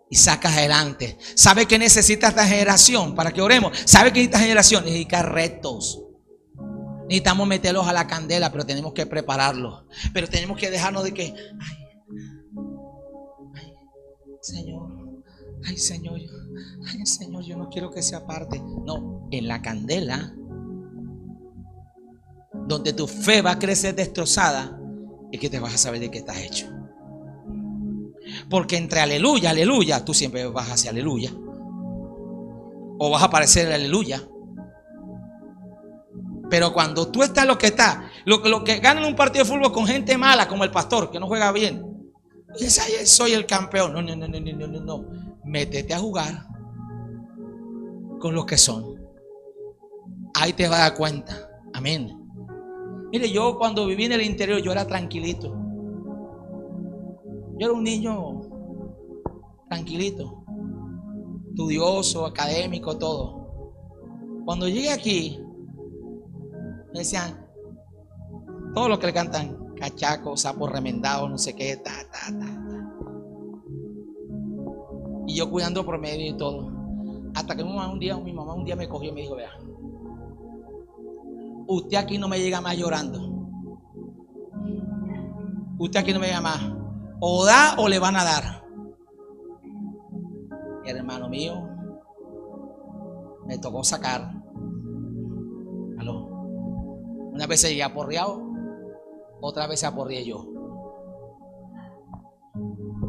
y sacas adelante. ¿Sabe qué necesita esta generación? Para que oremos. ¿Sabe qué esta generación necesita? Retos. Necesitamos meterlos a la candela, pero tenemos que prepararlos. Pero tenemos que dejarnos de que, ay Señor, yo no quiero que se aparte. No, en la candela, donde tu fe va a crecer destrozada, es que te vas a saber de qué estás hecho. Porque entre aleluya, aleluya, tú siempre vas hacia aleluya. O vas a parecer aleluya. Pero cuando tú estás lo que estás, lo que ganan un partido de fútbol con gente mala, como el pastor, que no juega bien, soy el campeón. No. Métete a jugar con los que son. Ahí te vas a dar cuenta. Amén. Mire, yo cuando viví en el interior, yo era tranquilito. Yo era un niño tranquilito, estudioso, académico, todo. Cuando llegué aquí, me decían, todos los que le cantan, cachaco, sapo remendado, no sé qué, Y yo cuidando promedio y todo. Hasta que mi mamá un día me cogió y me dijo, vea, usted aquí no me llega más llorando. Usted aquí no me llega más. O da o le van a dar. Hermano mío, me tocó sacar. ¿Aló? Una vez se llegué aporreado, otra vez se aporreé yo.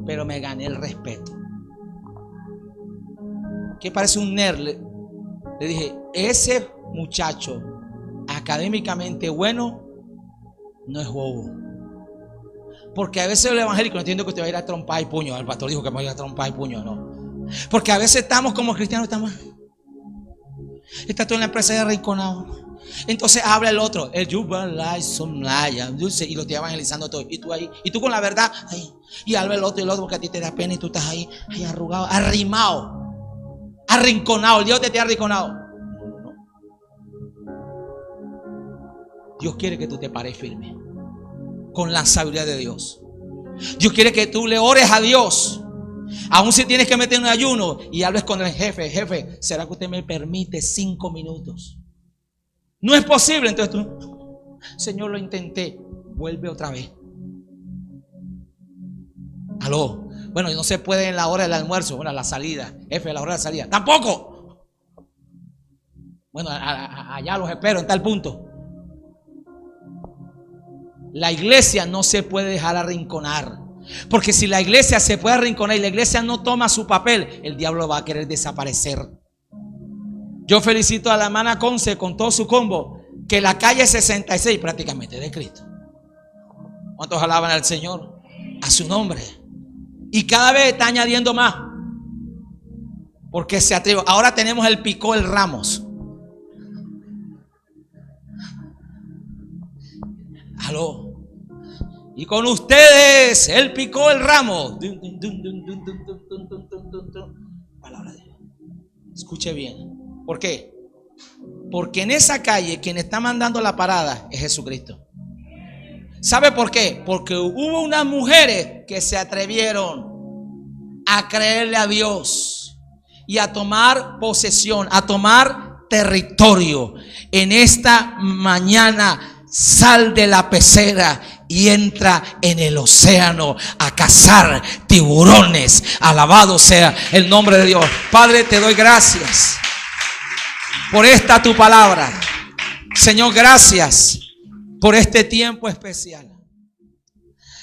Pero me gané el respeto. Que parece un nerd. Le dije, ese muchacho académicamente bueno no es bobo. Porque a veces el evangélico no entiende que usted va a ir a trompar y puño. El pastor dijo que me va a ir a trompar y puño, no. Porque a veces estamos como cristianos, está todo en la empresa de arrinconado. Entonces habla el otro, el y lo estoy evangelizando todo. Y tú ahí, y tú con la verdad, ahí. Y habla el otro porque a ti te da pena y tú estás ahí arrugado, arrimado, arrinconado. El Dios te ha arrinconado. No. Dios quiere que tú te pares firme con la sabiduría de Dios. Dios quiere que tú le ores a Dios. Aún si tienes que meter un ayuno y hables con el jefe. Jefe, ¿será que usted me permite 5 minutos? No es posible. Entonces tú, Señor, lo intenté. Vuelve otra vez. Aló. Bueno, no se puede en la hora del almuerzo. Bueno, a la salida. Jefe, a la hora de la salida. Tampoco. Bueno, allá los espero en tal punto. La iglesia no se puede dejar arrinconar. Porque si la iglesia se puede arrinconar y la iglesia no toma su papel, el diablo va a querer desaparecer. Yo felicito a la hermana Conce con todo su combo, que la calle 66 prácticamente de Cristo. ¿Cuántos alaban al Señor? A su nombre. Y cada vez está añadiendo más. Porque se atreve. Ahora tenemos el Picó el Ramos. Aló. Y con ustedes, él Picó el Ramo. Palabra de Dios. Escuche bien. ¿Por qué? Porque en esa calle quien está mandando la parada es Jesucristo. ¿Sabe por qué? Porque hubo unas mujeres que se atrevieron a creerle a Dios y a tomar posesión, a tomar territorio. En esta mañana, sal de la pecera y entra en el océano a cazar tiburones. Alabado sea el nombre de Dios. Padre, te doy gracias por esta tu palabra. Señor, gracias por este tiempo especial.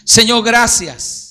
Señor, gracias